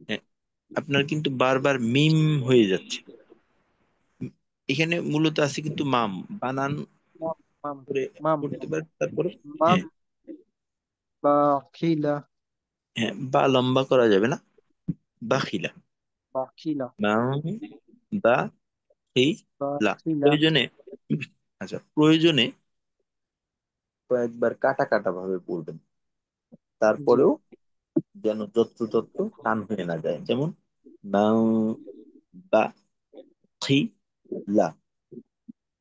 হ্যাঁ, আপনার কিন্তু বারবার মিম হয়ে যাচ্ছে। এখানে মূলত আছে কিন্তু মাম, বানান মাম, মাম, করে মাম, করতে পারে তারপরে। মাম হ্যাঁ, বা খিলা, হ্যাঁ, বা লম্বা করা যাবে না, বাখিলা, বা খিলা, মাম বা এই বা লা। খিলা। প্রয়োজনে, আচ্ছা, প্রয়োজনে কয়েকবার কাটা কাটা ভাবে পড়বেন, জি, তারপরেও যেন যত্রতত্র টান হয়ে না যায়। যেমন মাউ বা খি লা,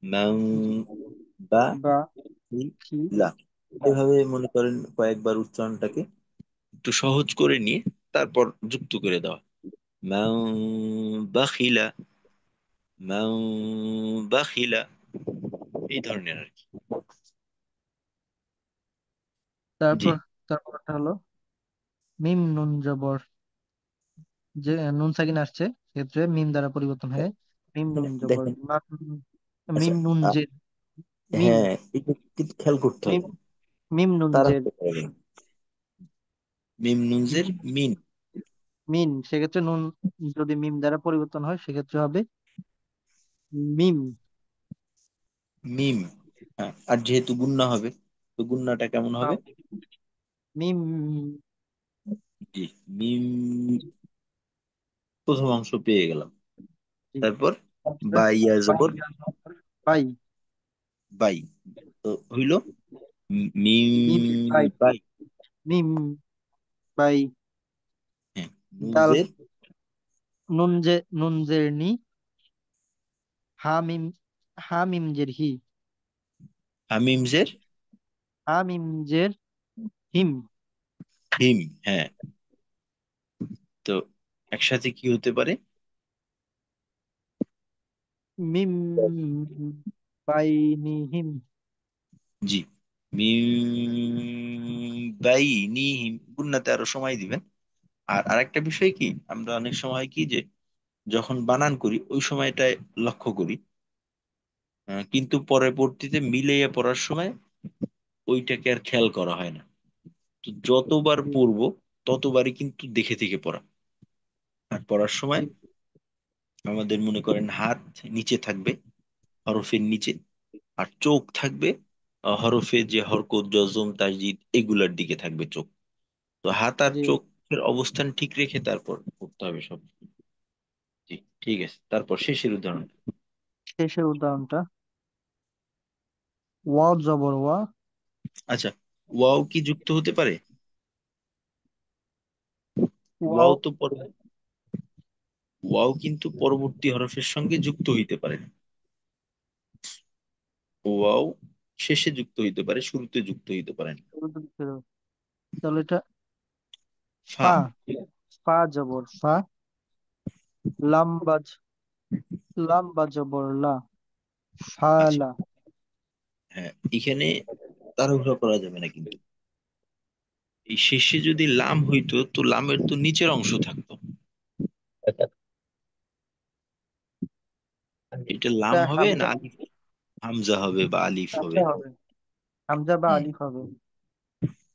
মাউ জি। বা বা খি খি লা। লা। এভাবে মনে করেন কয়েকবার উচ্চারণটাকে একটু সহজ করে নিয়ে তারপর যুক্ত করে দেওয়া। মাউ বাখিলা, মাউ বাখিলা, এই ধরনের আর কি। জি, তারপর, তারপরটা হলো মিম নুন জবর, যে নুন সাকিন আসছে, সেক্ষেত্রে মিম দ্বারা পরিবর্তন হয়ে মিম এখানে নুন জবর দেখেন, মাম। আচ্ছা, মিম নুন আ- জের মিম, হ্যাঁ, এটা কিন্তু খেয়াল করতে মিম, হবে, মিম নুন তারা জের মিম নুনজের মিম, মিন, মিন, সেক্ষেত্রে নুন যদি মিম দ্বারা পরিবর্তন হয় সেক্ষেত্রে হবে মিম। মিম। হ্যাঁ, আর যেহেতু গুন্না হবে, তো গুন্নাটা কেমন হবে? মাম, মিম। জি, মিম, প্রথম অংশ পেয়ে গেলাম। জি। তারপর তারপরে বা ইয়া বাই, জবর বাই, বাই, তো হইল মিম মিম বাই, বাই। মিম বাই। হ্যাঁ, দাল, নুনজের, নুন জের নি, হা মিম, হা মিম জের হি, হামিমজের হা মিম জের হিম। হিম। হ্যাঁ, তো একসাথে কি হতে পারে? মিম বাইনিহিম। জি, মিম বাইনিহিম, গুন্নাতে আরো সময় দিবেন। আর আরেকটা বিষয় কি, আমরা অনেক সময় কি যে যখন বানান করি ওই সময়টায় লক্ষ্য করি, কিন্তু পরবর্তীতে মিলিয়ে পড়ার সময় ওইটাকে আর খেয়াল করা হয় না। তো যতবার জি পড়বো ততবারই কিন্তু দেখে দেখে পড়া। আর পড়ার সময় জি আমাদের মনে করেন হাত নিচে থাকবে, হরফের নিচে, আর চোখ থাকবে হরফে যে হরকত জজম তাজদিদ এগুলার দিকে থাকবে চোখ। তো হাত আর জি। চোখের অবস্থান ঠিক রেখে তারপর পড়তে হবে সব। জি, ঠিক আছে, তারপর শেষের উদাহরণ। শেষের উদাহরণটা, ওয়া জবর ওয়া। আচ্ছা, ওয়াও কি যুক্ত হতে পারে? ওয়াও। ওয়াও তো ওয়াও কিন্তু পরবর্তী হরফের সঙ্গে যুক্ত হইতে পারে না। ওয়াও শেষে যুক্ত হইতে পারে, শুরুতে যুক্ত হইতে পারে না। তাহলে এটা ফা। ফা। ফা জবর ফা। লাম বাজ, লাম বা জবর লা। আচ্ছা, ফালা। হ্যাঁ, এখানে তাড়াহুড়া করা যাবে না কিন্তু। এই শেষে যদি লাম হইতো তো লামের তো নিচের অংশ থাকতো। এটা লাম এটা হবে না হামজা। আলিফ, হামজা হবে বা আলিফ হবে? হামজা হবে, হামজা বা হুম, আলিফ হবে।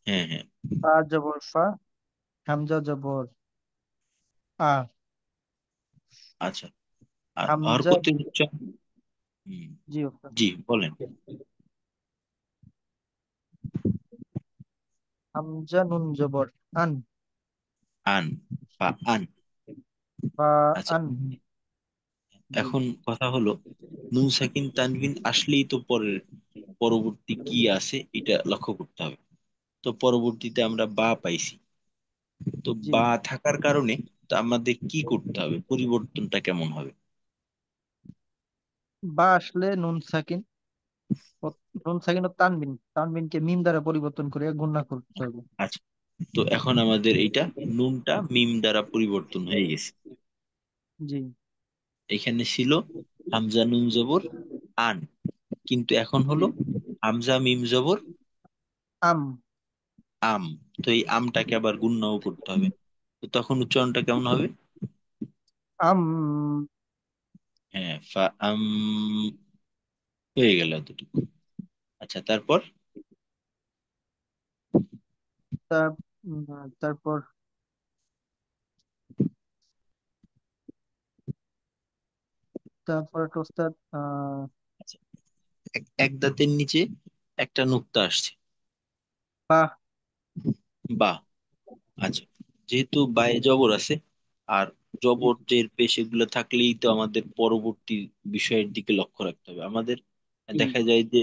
হ্যাঁ হ্যাঁ। ফা জবর ফা। হামজা জবর আ। আচ্ছা, আর হামজা। হরকতের উচ্চারণ। হুম, জি ওস্তাদ। জি বলেন। হামজা নুন জবর আন। আন, বা আন। ফা আচ্ছা, আন। জি এখন কথা হলো, নুন সাকিন তানবিন আসলেই তো পরের পরবর্তী কি আছে এটা লক্ষ্য করতে হবে। তো পরবর্তীতে আমরা বা পাইছি, তো জি। বা থাকার কারণে তো আমাদের কি করতে হবে, পরিবর্তনটা কেমন হবে? বা আসলে নুন সাকিন নুন সাকিন ও তানবিন, তানবিনকে মিম দ্বারা পরিবর্তন করে গুণা করতে হবে। আচ্ছা, তো এখন আমাদের এইটা নুনটা মিম দ্বারা পরিবর্তন হয়ে গেছে। জি। এখানে ছিল হামজা নুন জবর আন, কিন্তু এখন জি। হলো হামজা মিম জবর আম। আম। তো এই আমটাকে আবার গুণনাও করতে হবে, তো তখন উচ্চারণটা কেমন হবে? আম। হ্যাঁ, ফা আম, হয়ে গেল এতটুকু। আচ্ছা, তারপর? তার তারপর, তারপর একটা ওস্তাদ আচ্ছা, এক দাঁতের নিচে একটা নুক্তা আসছে, বা। বা। আচ্ছা, যেহেতু বায়ে জবর আছে, আর জি জবরের পেশগুলো থাকলেই তো আমাদের পরবর্তী বিষয়ের দিকে লক্ষ্য রাখতে হবে আমাদের। জি। দেখা যায় যে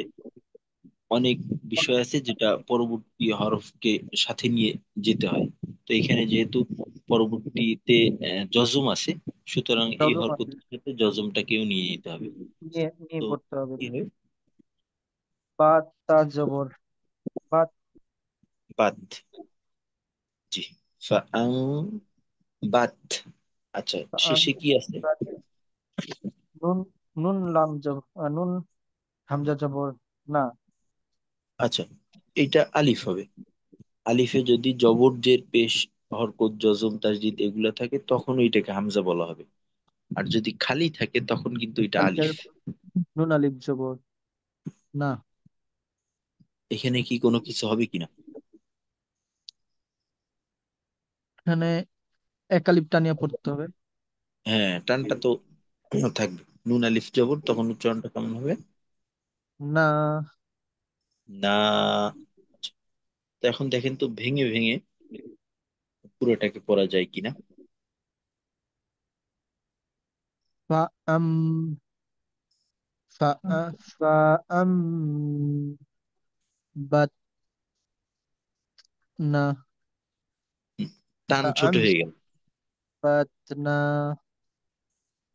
অনেক বিষয় আছে যেটা পরবর্তী হরফকে সাথে নিয়ে যেতে হয়। তো এখানে যেহেতু পরবর্তীতে জজম আছে, সুতরাং এই জজম আছে, হরকতের সাথে জজমটাকেও নিয়ে যেতে হবে। নিয়ে নিয়ে তো পড়তে হবে। কি হয়? বা তা জবর বা। বাদ। জি, ফাআং, বাদ। আচ্ছা, আম, শেষে কি আছে? বা। নুন, নুন লাম জবর নুন হামজা জবর না। আচ্ছা, এটা আলিফ হবে। আলিফে যদি জবর জের পেশ হরকত জজম তাজদিদ এগুলা থাকে তখন ওইটাকে হামজা বলা হবে। আর যদি খালি থাকে তখন কিন্তু এটা আলিফ। আলিফের নুন আলিফ জবর না। এখানে কি কোনো কিছু হবে কিনা? এখানে একালিপ টানিয়ে পড়তে হবে। হ্যাঁ, টানটা তো থাকবে। নুন আলিফ জবর, তখন উচ্চারণটা কেমন হবে? না। না। আচ্ছা, তো এখন দেখেন তো ভেঙে ভেঙে পুরোটাকে পড়া যায় কিনা। ফা আম। ফা ফা আম বাত না। হুম, টান ফা ছোট আম হয়ে গেল। বাত না।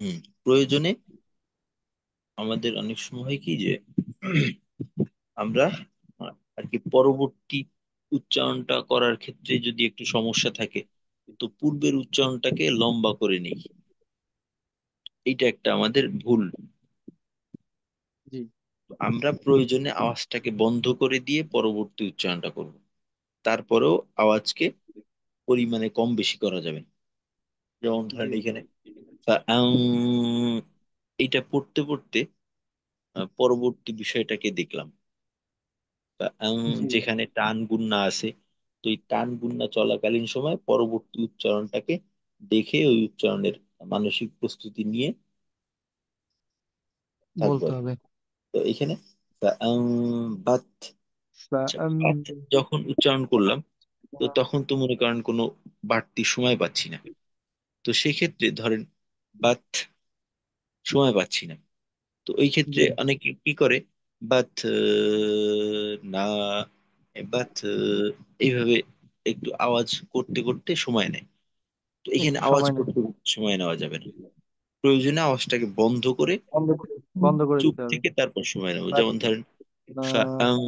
হুম, প্রয়োজনে আমাদের অনেক সময় হয় কি যে আমরা আর কি পরবর্তী উচ্চারণটা করার ক্ষেত্রে যদি একটু সমস্যা থাকে, তো পূর্বের উচ্চারণটাকে লম্বা করে নেই, এইটা একটা আমাদের ভুল। জি। আমরা প্রয়োজনে আওয়াজটাকে বন্ধ করে দিয়ে পরবর্তী উচ্চারণটা করব, তারপরেও আওয়াজকে পরিমাণে কম বেশি করা যাবে। যেমন জি ধরেন উস্তাদ। এখানে আং, এইটা পড়তে পড়তে পরবর্তী বিষয়টাকে দেখলাম। জি যেখানে টান গুন্না আছে, তো এই টান গুন্না চলাকালীন সময় পরবর্তী উচ্চারণটাকে দেখে ওই উচ্চারণের মানসিক প্রস্তুতি নিয়ে থাকবো বলতে আর কি। হবে। তো এখানে বাত, আচ্ছা, বাত যখন উচ্চারণ করলাম, তো তখন তো মনে করেন কোনো বাড়তি সময় পাচ্ছি না। তো সেক্ষেত্রে ধরেন বাত, সময় পাচ্ছি না, তো ওই ক্ষেত্রে জি অনেকে কি করে, বাত না, বাত এইভাবে একটু আওয়াজ করতে করতে সময় নেয়। তো এখানে একটু আওয়াজ সময় নেই। করতে করতে সময় নেওয়া যাবে না, প্রয়োজনে আওয়াজটাকে বন্ধ করে বন্ধ বন্ধ করে চুপ দিতে হবে। থেকে তারপর সময় নেবো। বাট যেমন ধরেন আহ,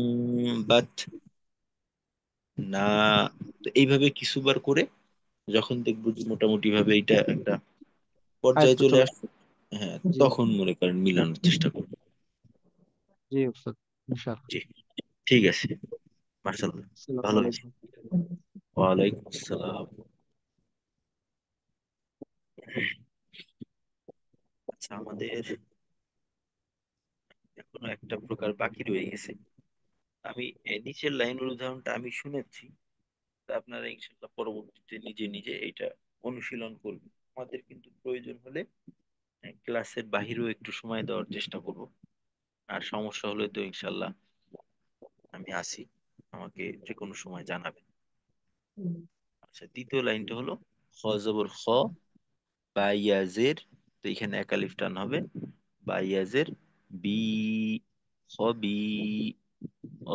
বাত না, তো এইভাবে কিছুবার করে যখন দেখবো যে মোটামুটি ভাবে এটা একটা পর্যায়ে আয়ত্তে চলে চলে আসছে, হ্যাঁ, জি তখন মনে করেন মিলানোর চেষ্টা করবো। জি উস্তাদ, ইনশাআল্লাহ। জি, ঠিক আছে, মার্শাল্লাহ, আসসালামু ভালো হয়েছে। আলাইকুম। ওয়ালাইকুম আসসালাম। আচ্ছা, আমাদের এখনো একটা প্রকার বাকি রয়ে গেছে। আমি নিচের লাইনের উদাহরণটা আমি শুনেছি, তা আপনারা ইনশাল্লাহ পরবর্তীতে নিজে নিজে এটা অনুশীলন করবেন। আমাদের কিন্তু প্রয়োজন হলে ক্লাসের বাহিরেও একটু সময় দেওয়ার চেষ্টা করব। আর সমস্যা হলে তো ইনশাল্লাহ আমি আসি, আমাকে যে কোনো সময় জানাবেন। আচ্ছা, দ্বিতীয় লাইনটা হলো খ জবর খ, বা ইয়াজের, তো এখানে একালিফ টান হবে, বা ইয়াজের বি, খ বি,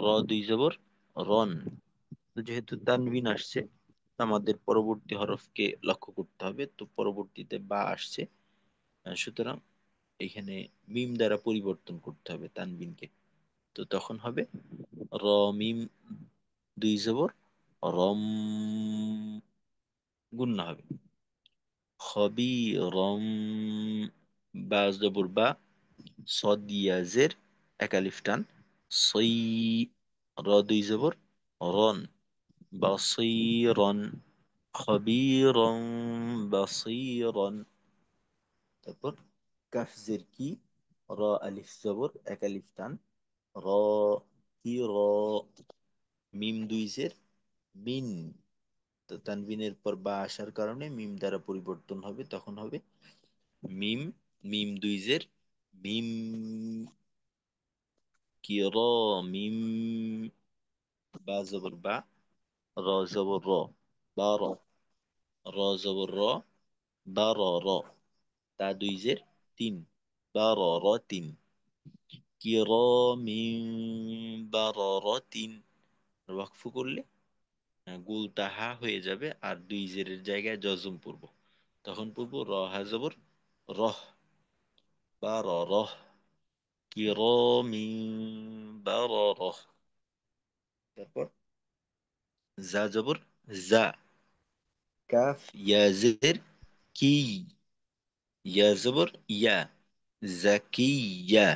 র দুই জবর রন। তো যেহেতু তানবিন আসছে, আমাদের পরবর্তী হরফকে লক্ষ্য করতে হবে। তো পরবর্তীতে বা আসছে, সুতরাং এখানে মিম দ্বারা পরিবর্তন করতে হবে তানবিনকে। তো তখন হবে র মিম দুই জবর রম, গুণনা হবে খবি রম, বা জবর বা, সদ ইয়াজের একালিফ টান, সই, র দুই জবর রন, বাসীরন, খবীরন বাসীরন। তারপর কাফ জের কি, র আলিফ জবর এক আলিফ টান, র, কি র, মিম দুই জের মিন, তো তানবিনের পর বা আসার কারণে মিম দ্বারা পরিবর্তন হবে, তখন হবে মিম, মিম দুই জের মিম, কি র, মিম, বা জবর বা, র জবর র, বা র, র জবর র, বা র র, তা দুই জের তিন, বা র র তিন, কিরামিন বারারাতিন। ওয়াকফ করলে গুল তাহা হয়ে যাবে, আর দুই জেরের জায়গায় জজম পড়বো, তখন পড়বো র হা জবর রহ, বা র রহ, কিরামিন বারারাহ। তারপর জা জবর জা, কাফ ইয়া জের কি, ইয়া জবর ইয়া, জাকিয়া,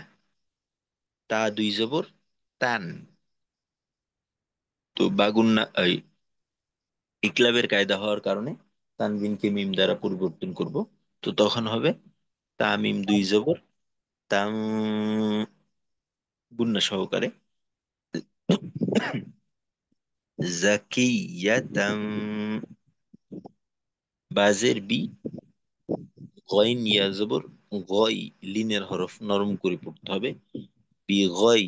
তা দুই জবর তান। তো বাগুন্না এই ইকলাবের কায়দা হওয়ার কারণে তানবিনকে মিম দ্বারা পরিবর্তন করব। তো তখন হবে তামিম দুই জবর তাম, গুন্না সহকারে জাকিয়াতাম, বাজের বি, গইন ইয়া জবর গই, লিনের হরফ নরম করে পড়তে হবে, বি গই,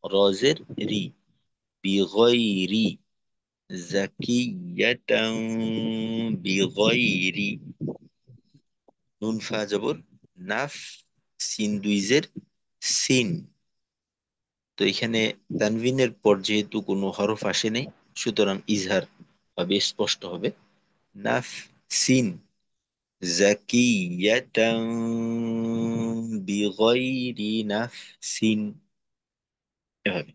রজের রি, বি গই রি, জাকিয়াতাম বি গই রি, নুন ফা জবর নাফ, সিন দুই জের সিন। তো এখানে তানভিনের পর যেহেতু কোনো হরফ আসে নাই, সুতরাং ইজহার ভাবে স্পষ্ট হবে নাফ সিন, জাকিয়াতান বিগয়রি নাফসিন, এভাবে।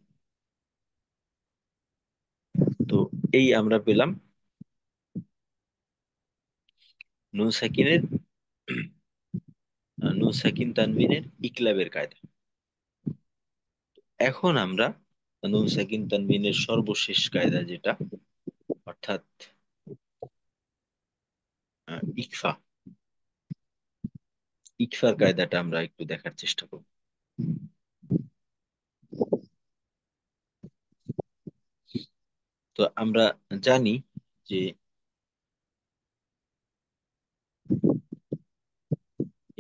তো এই আমরা পেলাম নুন সাকিনের নুন সাকিন তানবিনের ইকলাবের কায়দা। এখন আমরা নুন সাকিন তানবিনের সর্বশেষ কায়দা যেটা, অর্থাৎ ইকফা। ইকফার কায়দাটা আমরা একটু দেখার চেষ্টা করব। তো আমরা জানি যে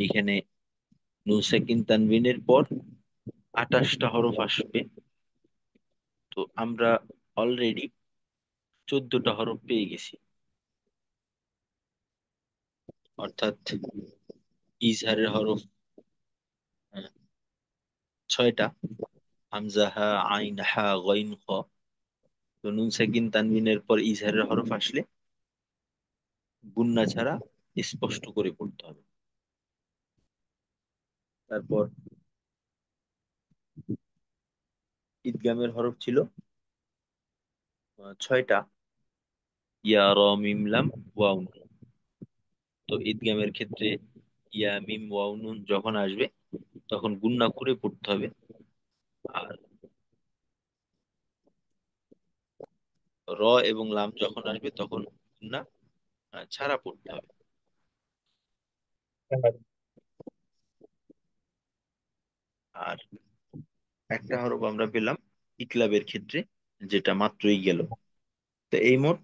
এখানে নুন সাকিন তানবিনের পর 28টা হরফ আসবে। তো আমরা অলরেডি 14টা হরফ পেয়ে গেছি, অর্থাৎ ইজহারের হরফ 6টা, হামজা, হা, আইন, হা, গইন, খ। তো নুন সাকিন তানবিনের পর ইজহারের হরফ আসলে গুন্না ছাড়া স্পষ্ট করে পড়তে হবে। তারপর ইদগামের হরফ ছিল 6টা, ইয়া, র, মিম, লাম, ওয়াও, নুন। তো ইদগামের ক্ষেত্রে ইয়া, মিম, ওয়াও, নুন যখন আসবে তখন গুন্না করে পড়তে হবে। আর র এবং লাম যখন আসবে তখন গুন্না ছাড়া পড়তে হবে। আর একটা হরফ আমরা পেলাম ইকলাবের ক্ষেত্রে, যেটা মাত্রই গেল। তো এই মোট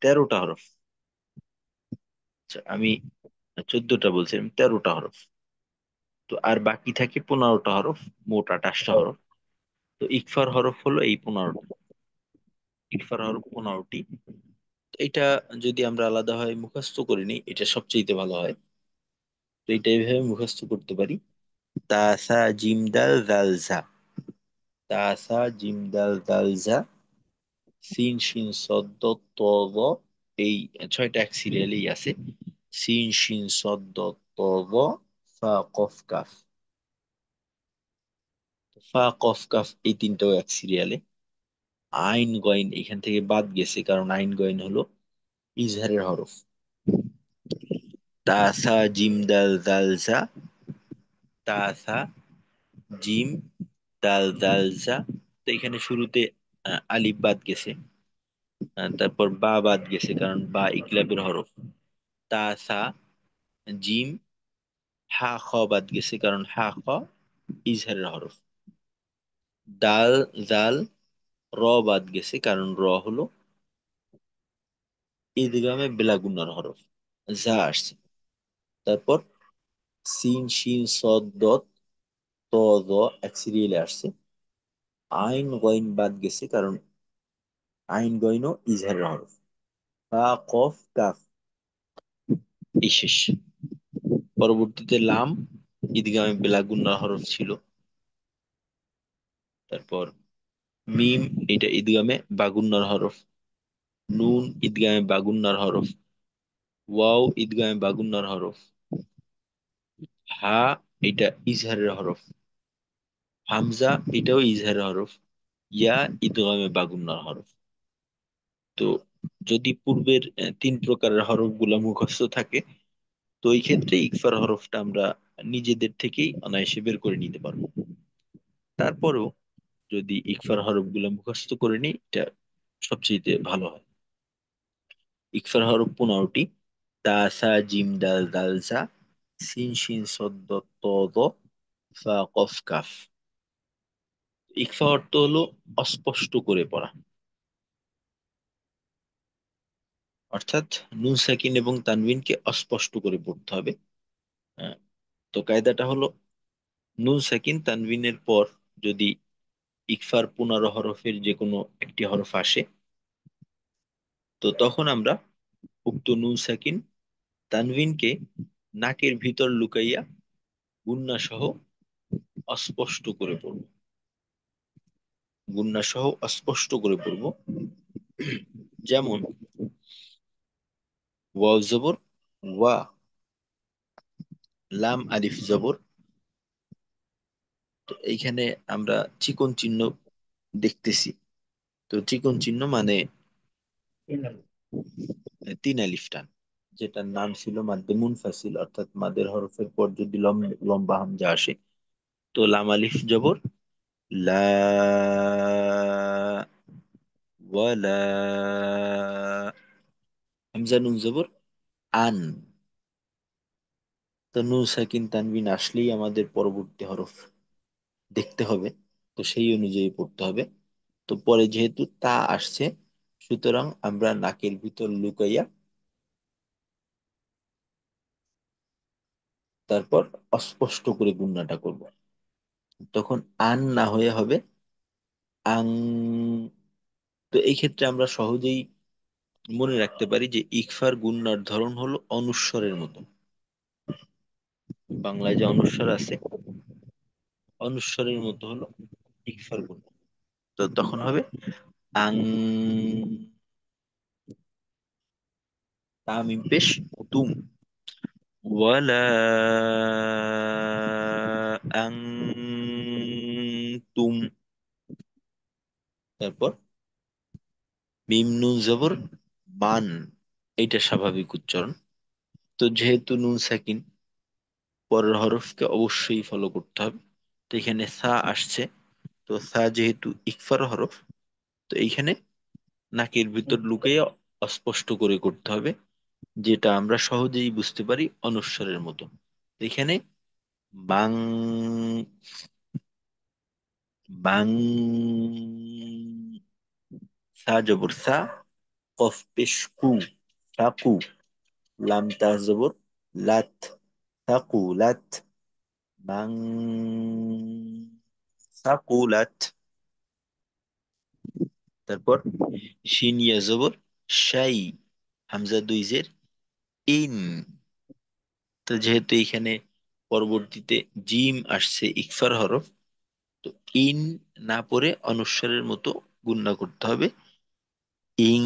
13টা হরফ। আচ্ছা, আমি 14টা বলছিলাম, 13টা হরফ। তো আর বাকি থাকে 15টা হরফ, মোট 28টা হরফ। তো ইকফার হরফ হলো এই 15টা। ইকফার হরফ 15টি। তো এটা যদি আমরা আলাদা হয় মুখস্থ করে নিই, এটা সবচেয়ে ভালো হয়। তো এটা এইভাবে মুখস্থ করতে পারি: তা, সা, জিম, দাল, জাল, জা। তা, সা, জিম, দাল, জাল, জা। সিন, শিন, সদ, দ, ত, গ। এই 6টা এক সিরিয়ালেই আছে। সিন, শিন, সদ, দ, ত, গ, ফা, কফ, কাফ। ফা, কফ, কাফ এই তিনটাও এক সিরিয়ালে। আইন, গইন এখান থেকে বাদ গেছে, কারণ আইন গইন হলো ইজহারের হরফ। তা, সা, জিম, দাল, জাল, জা। তা, সা, জিম, দাল, জাল, জা। তো এখানে শুরুতে আলিফ বাদ গেছে, তারপর বা বাদ গেছে কারণ বা ইকলাবের হরফ। তা, সা, জিম, হা, খ বাদ গেছে কারণ হা, খ ইজহারের হরফ। দাল, জাল, র বাদ গেছে কারণ র হলো ইদগামে বেলাগুনার হরফ, যা আসছে। তারপর সিন, শিন, সদ, দত, ত, দ এক সিরিয়ালে আসছে। আইন, গইন বাদ গেছে কারণ আইন, গইনও ইজহারের হরফ। ফা, কফ, কাফ এই শেষ। পরবর্তীতে লাম ইদগামে বেলাগুনার হরফ ছিল। তারপর মিম, এটা ইদগামে বাগুন্নার হরফ। নুন ইদগামে বাগুন্নার হরফ। ওয়াও ইদগামে বাগুন্নার হরফ। হা, এটা ইজহারের হরফ। হামজা, এটাও ইজহারের হরফ। ইয়া ইদগামে বাগুন্নার হরফ। তো যদি পূর্বের 3 প্রকারের হরফগুলা মুখস্থ থাকে, তো এই ক্ষেত্রে ইকফার হরফটা আমরা নিজেদের থেকেই অনায়াসে বের করে নিতে পারবো। তারপরেও যদি ইকফার হরফগুলা মুখস্থ করে নিই, এটা সবচেয়ে ভালো হয়। ইকফার হরফ 15টি: তা, সা, জিম, দাল, দাল, জা। সিন, শিন, সদ, দ, ত, দ, ফা, কফ, কাফ। ইকফা অর্থ হলো অস্পষ্ট করে পড়া, অর্থাৎ নুন সাকিন এবং তানবিনকে অস্পষ্ট করে পড়তে হবে। আহ, তো কায়দাটা হলো, নুন সাকিন তানবিনের পর যদি ইকফার 15 হরফের যে কোনো একটি হরফ আসে, তো তখন আমরা উক্ত নুন সাকিন তানবিনকে নাকের ভিতর লুকাইয়া গুন্না সহ অস্পষ্ট করে পড়ব। গুন্না সহ অস্পষ্ট করে পড়ব। যেমন ওয়াও জবর ওয়া, লাম আলিফ জবর। তো এইখানে আমরা চিকন চিহ্ন দেখতেছি। তো চিকন চিহ্ন মানে তিন আলিফ টান, যেটার নাম ছিল মাদ্দে মুনফাসিল, অর্থাৎ মাদের হরফের পর যদি লম্বা হামজা আসে, তো লাম আলিফ জবর লা, ওয়ালা, হামজা নুন জবর আন। তো নুন সাকিন তানবিন আসলেই আমাদের পরবর্তী হরফ দেখতে হবে, তো সেই অনুযায়ী পড়তে হবে। তো পরে যেহেতু তা আসছে, সুতরাং আমরা নাকের ভিতর লুকাইয়া তারপর অস্পষ্ট করে গুণনাটা করব। তখন আন না হয়ে হবে আং। তো এই ক্ষেত্রে আমরা সহজেই মনে রাখতে পারি যে ইকফার গুণনার ধরন হলো অনুস্বরের মতো। বাংলায় যে অনুস্বর আছে, অনুস্বরের মতো হলো ইকফার গুণ। তো তখন হবে আং, তামিম পেশ তুম, ওয়ালা আনতুম। তারপর মিম নুন জবর মান, এইটা স্বাভাবিক উচ্চারণ। তো যেহেতু নুন সাকিন, পরের হরফকে অবশ্যই ফলো করতে হবে। তো এখানে সা আসছে, তো সা যেহেতু ইকফার হরফ, তো এইখানে নাকের ভিতর লুকিয়ে অস্পষ্ট করে করতে হবে, যেটা আমরা সহজেই বুঝতে পারি অনুস্বরের মতো। এখানে বাং, বাং, সা জবর সা, কফ পেশ কু, সাকু, লাম তা জবর লাত, সাকু লাত, বাং সাকুলাত। তারপর শিন ইয়া জবর শাই, হামজা দুই জের ইন। তো যেহেতু এখানে পরবর্তীতে জিম আসছে ইকফার হরফ, তো ইন না পড়ে অনুস্বরের মতো গুণনা করতে হবে ইং,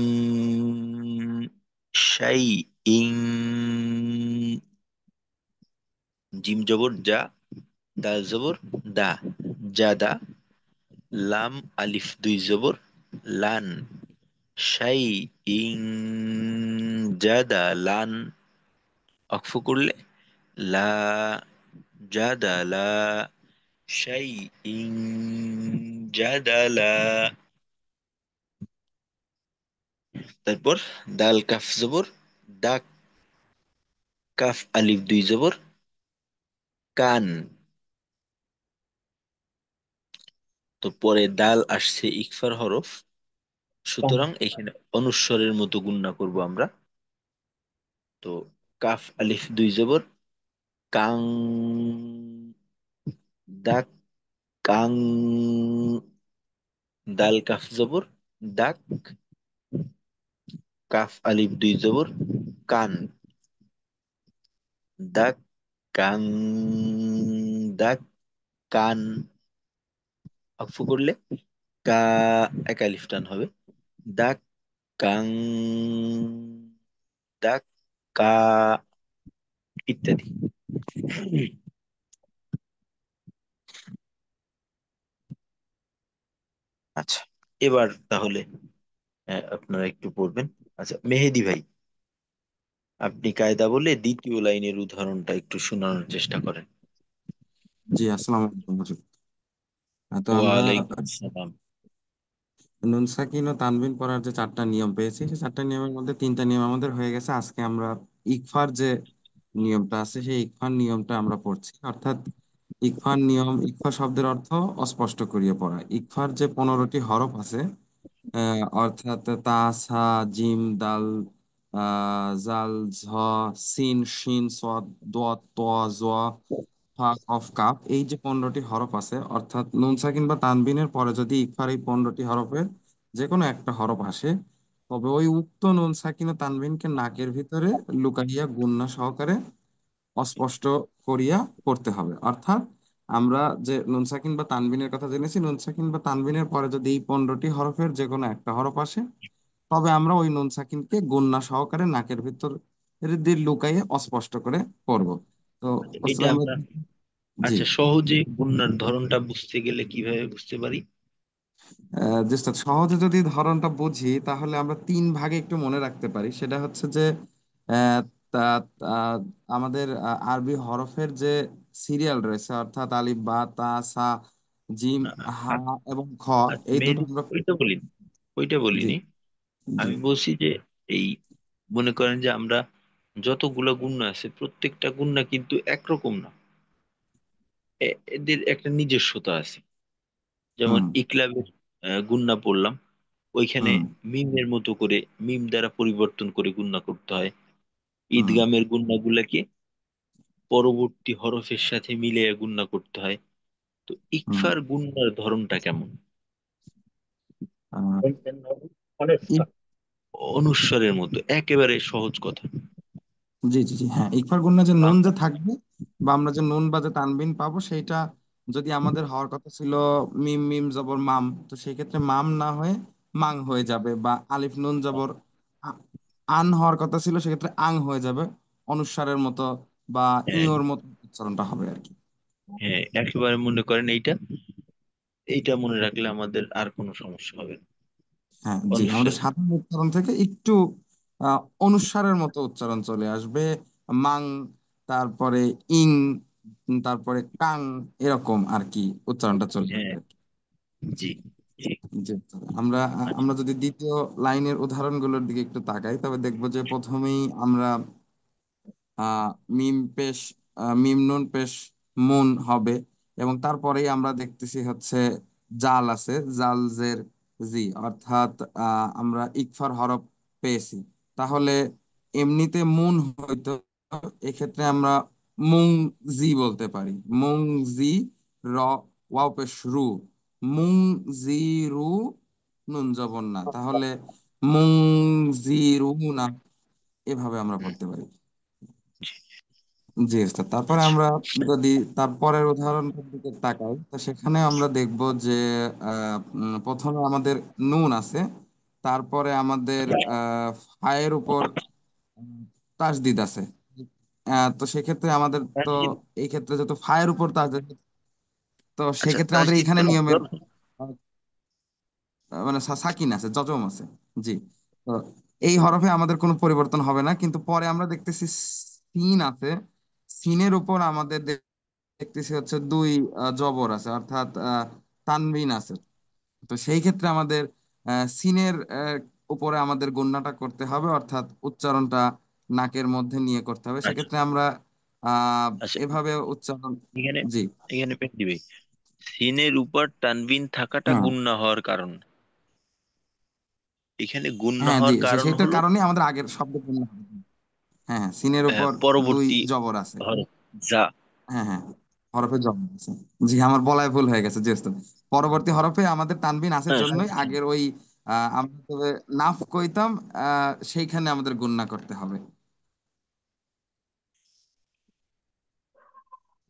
শাই ইং। জিম জবর যা, দাল জবর দা, জাদা। লাম আলিফ দুই জবর লান, শাই ইং জাদা লান। অক্ফ করলে লা, জাদা লা, শাই ইং জাদা লা। তারপর দাল কাফ জবর দাক, কাফ আলিফ দুই জবর কান। তো পরে দাল আসছে ইকফার হরফ, সুতরাং এখানে অনুস্বরের মতো গুণনা করব আমরা। তো কাফ আলিফ দুই জবর কাং, দাক, কাং। দাল কাফ জবর দাক, কাফ আলিফ দুই জবর কান, দাক, কাং, দাক, কান। অক্ফ করলে কা, এক আলিফ টান হবে, দাক, কাং, দাক, কা, ইত্যাদি। আচ্ছা, এবার তাহলে আপনারা একটু পড়বেন। আচ্ছা মেহেদি ভাই, আপনি কায়দা বলে দ্বিতীয় লাইনের উদাহরণটা একটু শোনানোর চেষ্টা করেন। জি, আসসালামু আলাইকুম হুজুর। তো আমরা ওয়ালাইকুম আসসালাম। নুন সাকিন ও তানবিন পড়ার যে চারটা নিয়ম পেয়েছি, সেই চারটা নিয়মের মধ্যে তিনটা নিয়ম আমাদের হয়ে গেছে। আজকে আমরা ইকফার যে নিয়মটা আছে, সেই ইকফার নিয়মটা আমরা পড়ছি। অর্থাৎ ইকফার নিয়ম, ইকফা শব্দের অর্থ অস্পষ্ট করিয়ে পড়া। ইকফার যে 15টি হরফ আছে, অর্থাৎ তা, সা, জিম, দাল, জাল, ঝ, সিন, শিন, সদ, দোয়া, ত, জ, ফা, কফ, কাফ, এই যে 15টি হরফ আছে, অর্থাৎ নুন সাকিন বা তানবিনের পরে যদি ইকফার এই 15টি হরফের যে কোনো একটা হরফ আসে, তবে ওই উক্ত নুন সাকিন ও তানবিনকে নাকের ভিতরে লুকাইয়া গুণনা সহকারে অস্পষ্ট করিয়া পড়তে হবে। অর্থাৎ আমরা যে নুন সাকিন বা তানবিনের কথা জেনেছি, নুন সাকিন বা তানবিনের পরে যদি এই 15টি হরফের যে কোনো একটা হরফ আসে, তবে আমরা ওই নুন সাকিনকে গুণনা সহকারে নাকের ভিতর দিয়ে লুকাইয়ে অস্পষ্ট করে পড়ব। তো এটা ওসলাম, আমরা, জি, আচ্ছা সহজে বন্যার ধরনটা বুঝতে গেলে কিভাবে বুঝতে পারি? জাস্ট সহজে যদি ধরনটা বুঝি তাহলে আমরা তিন ভাগে একটু মনে রাখতে পারি। সেটা হচ্ছে যে আহ, আহ, আমাদের আরবি হরফের যে সিরিয়াল রয়েছে, অর্থাৎ আলিফ বা তা সা জিম হা এবং খ, এই দুটো মেহেদি, আমরা। ওইটা বলিনি, ওইটা জি বলিনি। জি। আমি বলছি যে এই, মনে করেন যে আমরা যতগুলা গুণনা আছে প্রত্যেকটা গুণনা কিন্তু একরকম না। এদের একটা নিজস্বতা আছে। যেমন হুম ইকলাবের গুণনা পড়লাম, ওইখানে হুম মিমের মতো করে মিম দ্বারা পরিবর্তন করে গুণনা করতে হয়। হুম ঈদগামের গুণনাগুলাকে পরবর্তী হরফের সাথে মিলিয়ে গুণনা করতে হয়। তো হুম। ইকফার গুণনার ধরনটা কেমন? আহ, অনেক অনুস্বরের মতো, একেবারে সহজ কথা। জি জি জি, হ্যাঁ, ইকফার গুণনা যে নুন বাংলা। যে থাকবে বা আমরা যে নুন বা যে তানবিন পাবো, সেইটা যদি আমাদের হওয়ার কথা ছিল মিম মিম জবর মাম, তো সেই ক্ষেত্রে মাম না হয়ে মাং হয়ে যাবে, বা আলিফ নুন জবর আ- আন হওয়ার কথা ছিল, সেক্ষেত্রে আং হয়ে যাবে, অনুস্বারের মতো বা হ্যাঁ, ইওর মতো উচ্চারণটা হবে আর কি। হ্যাঁ, একেবারে মনে করেন এইটা, এইটা মনে রাখলে আমাদের আর কোনো সমস্যা হবে না। হ্যাঁ জি, আমাদের অনুস্বার। সাধারণ উচ্চারণ থেকে একটু অনুস্বারের মতো উচ্চারণ চলে আসবে। মাং, তারপরে ইং, তারপরে কাং, এরকম আর কি উচ্চারণটা চলে হ্যাঁ, আসবে আর কি। জি, জি। জি, আমরা আচ্ছা। আমরা যদি দ্বিতীয় লাইনের উদাহরণগুলোর দিকে একটু তাকাই, তবে দেখবো যে প্রথমেই আমরা আহ মিম পেশ মিম নুন পেশ মুন হবে, এবং তারপরেই আমরা দেখতেছি হচ্ছে জাল আছে, জাল জের জি, অর্থাৎ আমরা ইকফার হরফ পেয়েছি। তাহলে এমনিতে মুন হয়তো, এক্ষেত্রে আমরা মুং জি বলতে পারি। মুং জি, র ওয়াও পেশ রু, মুং জি রু, নুন জবর না, তাহলে মুং জি রু না, এভাবে আমরা হুম, পড়তে পারি। জি। জি ওস্তাদ, তারপরে আচ্ছা। আমরা যদি তারপরের উদাহরণটার দিকে তাকাই, তো সেখানে আমরা দেখব যে প্রথমে আমাদের নুন আছে, তারপরে আমাদের ফায়ের উপর উম, তাসদিদ আছে। তো সেক্ষেত্রে আমাদের তো তানজিল। এই ক্ষেত্রে যেহেতু ফায়ের উপর তাসদিদ, তো আচ্ছা, সেক্ষেত্রে আমাদের তাজদিদ এখানে কোনো নিয়মের হরফ? মানে সাকিন আছে, জজম আছে। জি। তো এই হরফে আমাদের কোনো পরিবর্তন হবে না, কিন্তু পরে আমরা দেখতেছি সিন আছে, সিনের উপর আমাদের দেখতেছি হচ্ছে দুই জবর আছে, অর্থাৎ তানবিন আছে। তো সেই ক্ষেত্রে আমাদের সিনের উপরে আমাদের গণনাটা করতে হবে, অর্থাৎ উচ্চারণটা নাকের মধ্যে নিয়ে করতে হবে। আচ্ছা, সেক্ষেত্রে আমরা আহ আচ্ছা। এভাবে উচ্চারণ। এখানে, জি। এখানে পেন দিবে সিনের উপর তানবিন থাকাটা হ্যাঁ গুণ না হওয়ার কারণ। এখানে গুণ না হ্যাঁ জি, হওয়ার কারণ সেইটার হলো কারণে আমাদের আগের শব্দ পূর্ণ হবে। হ্যাঁ হ্যাঁ, সিনের উপর দুই পরবর্তী জবর আছে। হরফ যা। হ্যাঁ হ্যাঁ, হরফে জবর আছে। জি, আমার বলায় ভুল হয়ে গেছে, জি ওস্তাদ। পরবর্তী হরফে আমাদের তানবিন আছে হ্যাঁ, জন্যই সমস্যা নেই। আগের ওই আমরা তবে নাফ কইতাম, সেইখানে আমাদের গুণনা করতে হবে।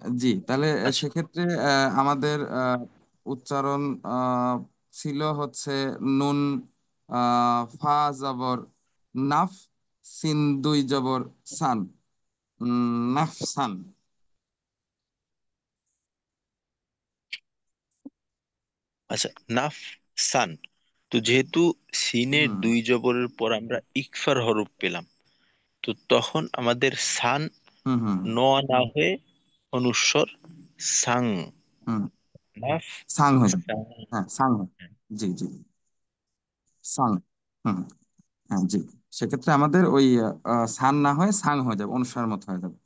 জি, তাহলে আচ্ছা। সেক্ষেত্রে আমাদের উচ্চারণ ছিল হচ্ছে নুন ফা জবর নাফ, সিন দুই জবর সান, নাফসান। আচ্ছা, নাফ সান। তো যেহেতু সিনের হুম দুই জবরের পর আমরা ইকফার হরফ পেলাম, তো তখন আমাদের সান হুম হুম ন না হয়ে অনুস্বর সাং। হুম, নাফ সাং হয়ে যাবে। সাং। হ্যাঁ, সাং হয়। জি জি, সাং। হুম, হ্যাঁ জি। সেক্ষেত্রে আমাদের ওই সান না হয়ে সাং হয়ে যাবে, অনুস্বারের মতো হয়ে যাবে।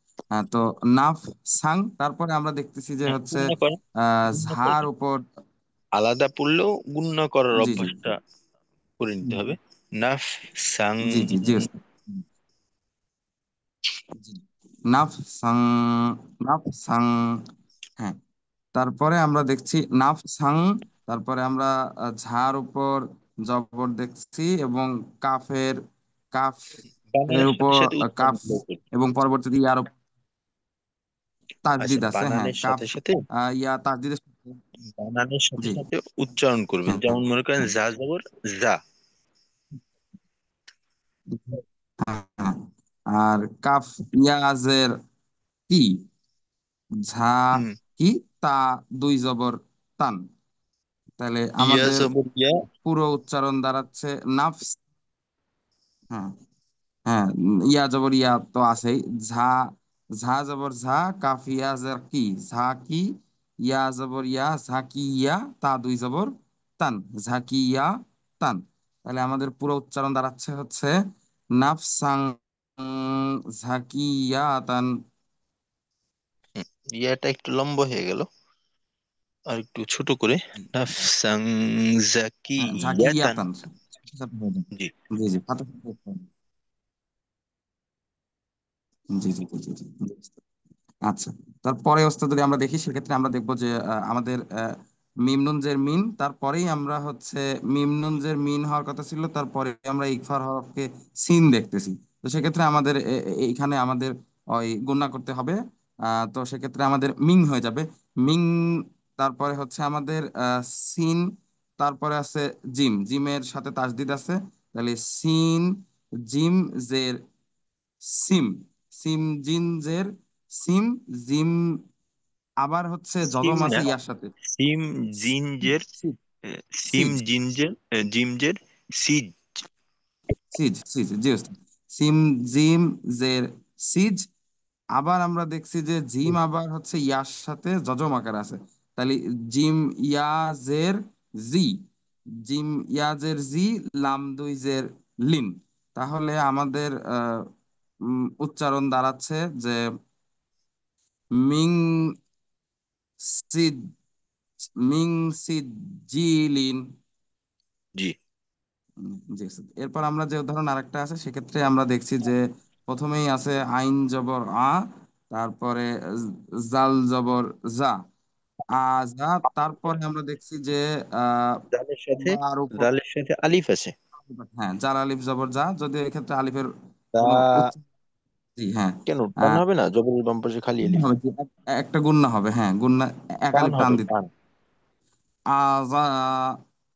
তো নাফ সাং, তারপরে আমরা দেখতেছি যে হ্যাঁ, হচ্ছে গুণ না করেন, গুণ না ঝাড় করেন। উপর। আলাদা পড়লেও গুণ না করার জি জি অভ্যাসটা করে নিতে হুম, হবে। নাফ সাং। জি জি জি ওস্তাদ। জি, নাফ সাং, নাফ সাং। হ্যাঁ, তারপরে আমরা দেখছি নাফ সাং, তারপরে আমরা ঝাড় উপর জবর দেখছি, এবং কাফের, কাফ এর বানানের সাথে উপর সাথে কাফ, উচ্চারণগুলো করতে এবং হবে। পরবর্তীতে ইয়ার উপর আচ্ছা, তাসদিদ আছে। হ্যাঁ, বানানের কাফ সাথে সাথে, ইয়া তাসদিদের সাথে। বানানের সাথে জি। সাথে উচ্চারণ করবেন। হ্যাঁ হ্যাঁ যেমন মনে করেন হ্যাঁ যা জবর যা। হ্যাঁ, হ্যাঁ। আর কাফ ইয়াজের কি, ঝা হুম। কি, তা দুই জবর তান, তাহলে ইয়া আমাদের জবর ইয়া। পুরো উচ্চারণ দাঁড়াচ্ছে নাফস। হ্যাঁ, হ্যাঁ, ইয়া জবর ইয়া তো আছেই। ঝা, ঝা জবর ঝা, কাফ ইয়া জের কি, ঝা কি, ইয়া জবর ইয়া, ঝাকি ইয়া, তা দুই জবর তান, ঝাকি ইয়া তান। তাহলে আমাদের পুরো উচ্চারণ দাঁড়াচ্ছে হচ্ছে নাফসাং ঝাকি ইয়া তান। হুম, ইয়াটা একটু লম্বা হয়ে গেল, আর একটু ছোট করে নাফসাং হ্যাঁ, ঝাকি ইয়া জাকিয়াতান। তান। জি। জি জি, ফাতে জি জি জি জি জি জি। আচ্ছা, তারপরে ওস্তাদ যদি আমরা দেখি সেক্ষেত্রে আমরা দেখবো যে আমাদের মিম নুন জের মিন, তারপরেই আমরা হচ্ছে মিম নুন জের মিন হওয়ার কথা ছিল, তারপরে আমরা ইকফার হরফকে সিন দেখতেছি। তো সেক্ষেত্রে আমাদের এইখানে আমাদের ওই গুণা করতে হবে। তো সেক্ষেত্রে আমাদের মিং হয়ে যাবে, মিং। তারপরে হচ্ছে আমাদের সিন, তারপরে আছে জিম, জিমের সাথে তাসদিদ আছে। তাহলে সিন জিম জের সিম, সিম জিন জের সিম, জিম। আবার হচ্ছে সিম জজম আছে না, ইয়ার সাথে। সিম সিজ, জিঞ্জের, সিজ, সিম সিজ, জিঞ্জের, জিমজের সিজ। সিজ, সিজ, জি ওস্তাদ। সিম জিম জের সিজ। আবার আমরা দেখছি যে জিম আবার হচ্ছে ইয়ার সাথে যজম আকার আছে। তাহলে জিম ইয়াজের জি, জিম ইয়াজের জি, লাম দুই জের লিন। তাহলে আমাদের উচ্চারণ দাঁড়াচ্ছে যে মিং সিদ, মিং সিদ জিলিন। জি। জি স্যার। এরপর আমরা যে উদাহরণ আরেকটা আছে সেক্ষেত্রে আমরা দেখছি যে প্রথমেই আছে আইন জবর আ, তারপরে জাল জবর যা, আ যা। তারপরে আমরা দেখছি যে আহ জালের সাথে, বার উপর, জালের সাথে আলিফ আছে। হ্যাঁ, জাল আলিফ জবর যা, যদিও এক্ষেত্রে আলিফের তা কোনো জি হ্যাঁ। কেন টান আহ, হবে না? জবরের বাম পাশে খালি গুণনা আলিফ। হবে কি? একটা গুণনা হবে, হ্যাঁ, গুণনা, এক টান আলিফ টান হবে, দিতে। টান। আজা,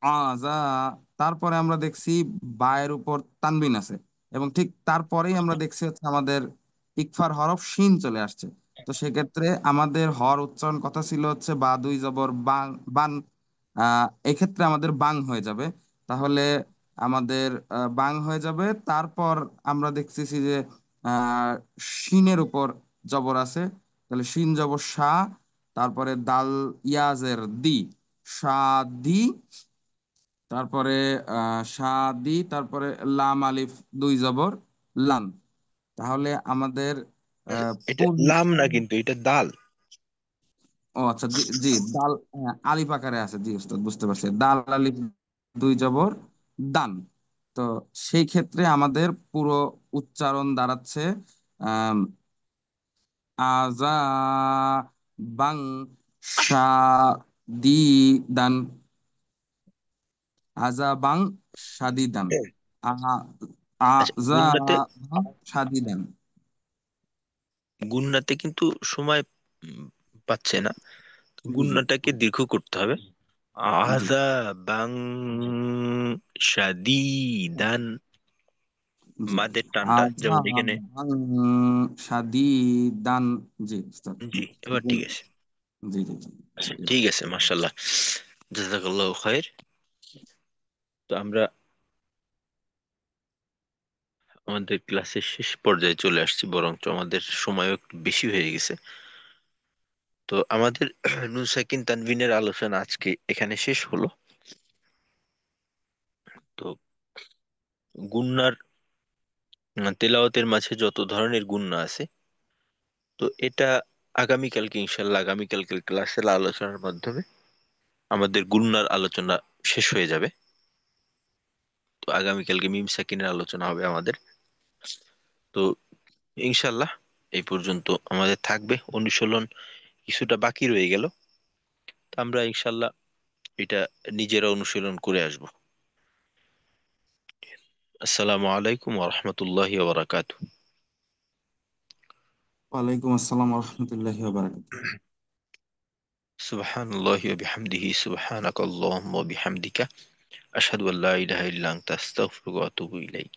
আজা। তারপরে আমরা দেখছি বায়ের উপর তানবিন আছে, এবং ঠিক তারপরেই আমরা দেখছি হচ্ছে আমাদের ইকফার হরফ শিন চলে আসছে। তো সেক্ষেত্রে আমাদের হর উচ্চারণ কথা ছিল হচ্ছে বা দুই জবর বাং, বান। এক্ষেত্রে আমাদের বাং হয়ে যাবে। তাহলে আমাদের বাং হয়ে যাবে। তারপর আমরা দেখতেছি যে আহ শিনের উপর জবর আছে। তাহলে শিন জবর শা, তারপরে দাল ইয়াজের দি, সাদি। তারপরে সাদি, তারপরে লাম আলিফ দুই জবর লান। তাহলে আমাদের এটা পূর্ণ, লাম না, কিন্তু এটা দাল। ও আচ্ছা, জি জি, দাল, হ্যাঁ, আলিফ আকারে আছে, জি উস্তাদ, বুঝতে পারছি, দাল আলিফ দুই জবর দান। তো সেই ক্ষেত্রে আমাদের পুরো উচ্চারণ দাঁড়াচ্ছে আম, আজা বাং সা দি দান, আজাবাং সাদিদান, আ আচ্ছা, আজাবাং সাদিদান। গুন্নাতে কিন্তু সময় উম, পাচ্ছে না। জি জি গুন্নাটাকে দীর্ঘ করতে হবে। জি আযা বাং শাদীদান। জি, মাদের টানটা যেমন এখানে। আজাবাং সাদিদান। জি উস্তাদ। জি, এবার ঠিক আছে। জি জি জি আচ্ছা, জি। ঠিক আছে, মাশাআল্লাহ, জাযাকাল্লাহু খাইর। তো আমরা আমাদের ক্লাসের শেষ পর্যায়ে চলে আসছি, বরঞ্চ আমাদের সময়ও একটু বেশি হয়ে গেছে। তো আমাদের নুন সাকিন তানভিনের আলোচনা আজকে এখানে শেষ হলো। তো গুন্নার তেলাওয়াতের মাঝে যত ধরনের গুন্না আছে, তো এটা আগামীকালকে ইনশাল্লাহ, আগামীকালকের ক্লাসের আলোচনার মাধ্যমে আমাদের গুন্নার আলোচনা শেষ হয়ে যাবে। তো আগামীকালকে মিম সাকিনের আলোচনা হবে আমাদের। তো ইনশাল্লাহ এই পর্যন্ত আমাদের থাকবে অনুশীলন, কিছুটা বাকি রয়ে গেল। তো আমরা ইনশাল্লাহ এটা নিজেরা অনুশীলন করে আসব। আসসালামু আলাইকুম ওয়া রাহমাতুল্লাহি ওয়া বারাকাতুহু। ওয়ালাইকুম আসসালাম রহমতুল্লাহি ওয়া বারাকাতুহু। সুবহানাল্লাহি ওয়া বিহামদিহি, সুবহানাকাল্লাহুম্মা ওয়া বিহামদিকা, আশহাদু আল্লা ইলাহা ইল্লা আনতা, আস্তাগফিরুকা ওয়া আতুবু ইলাইক।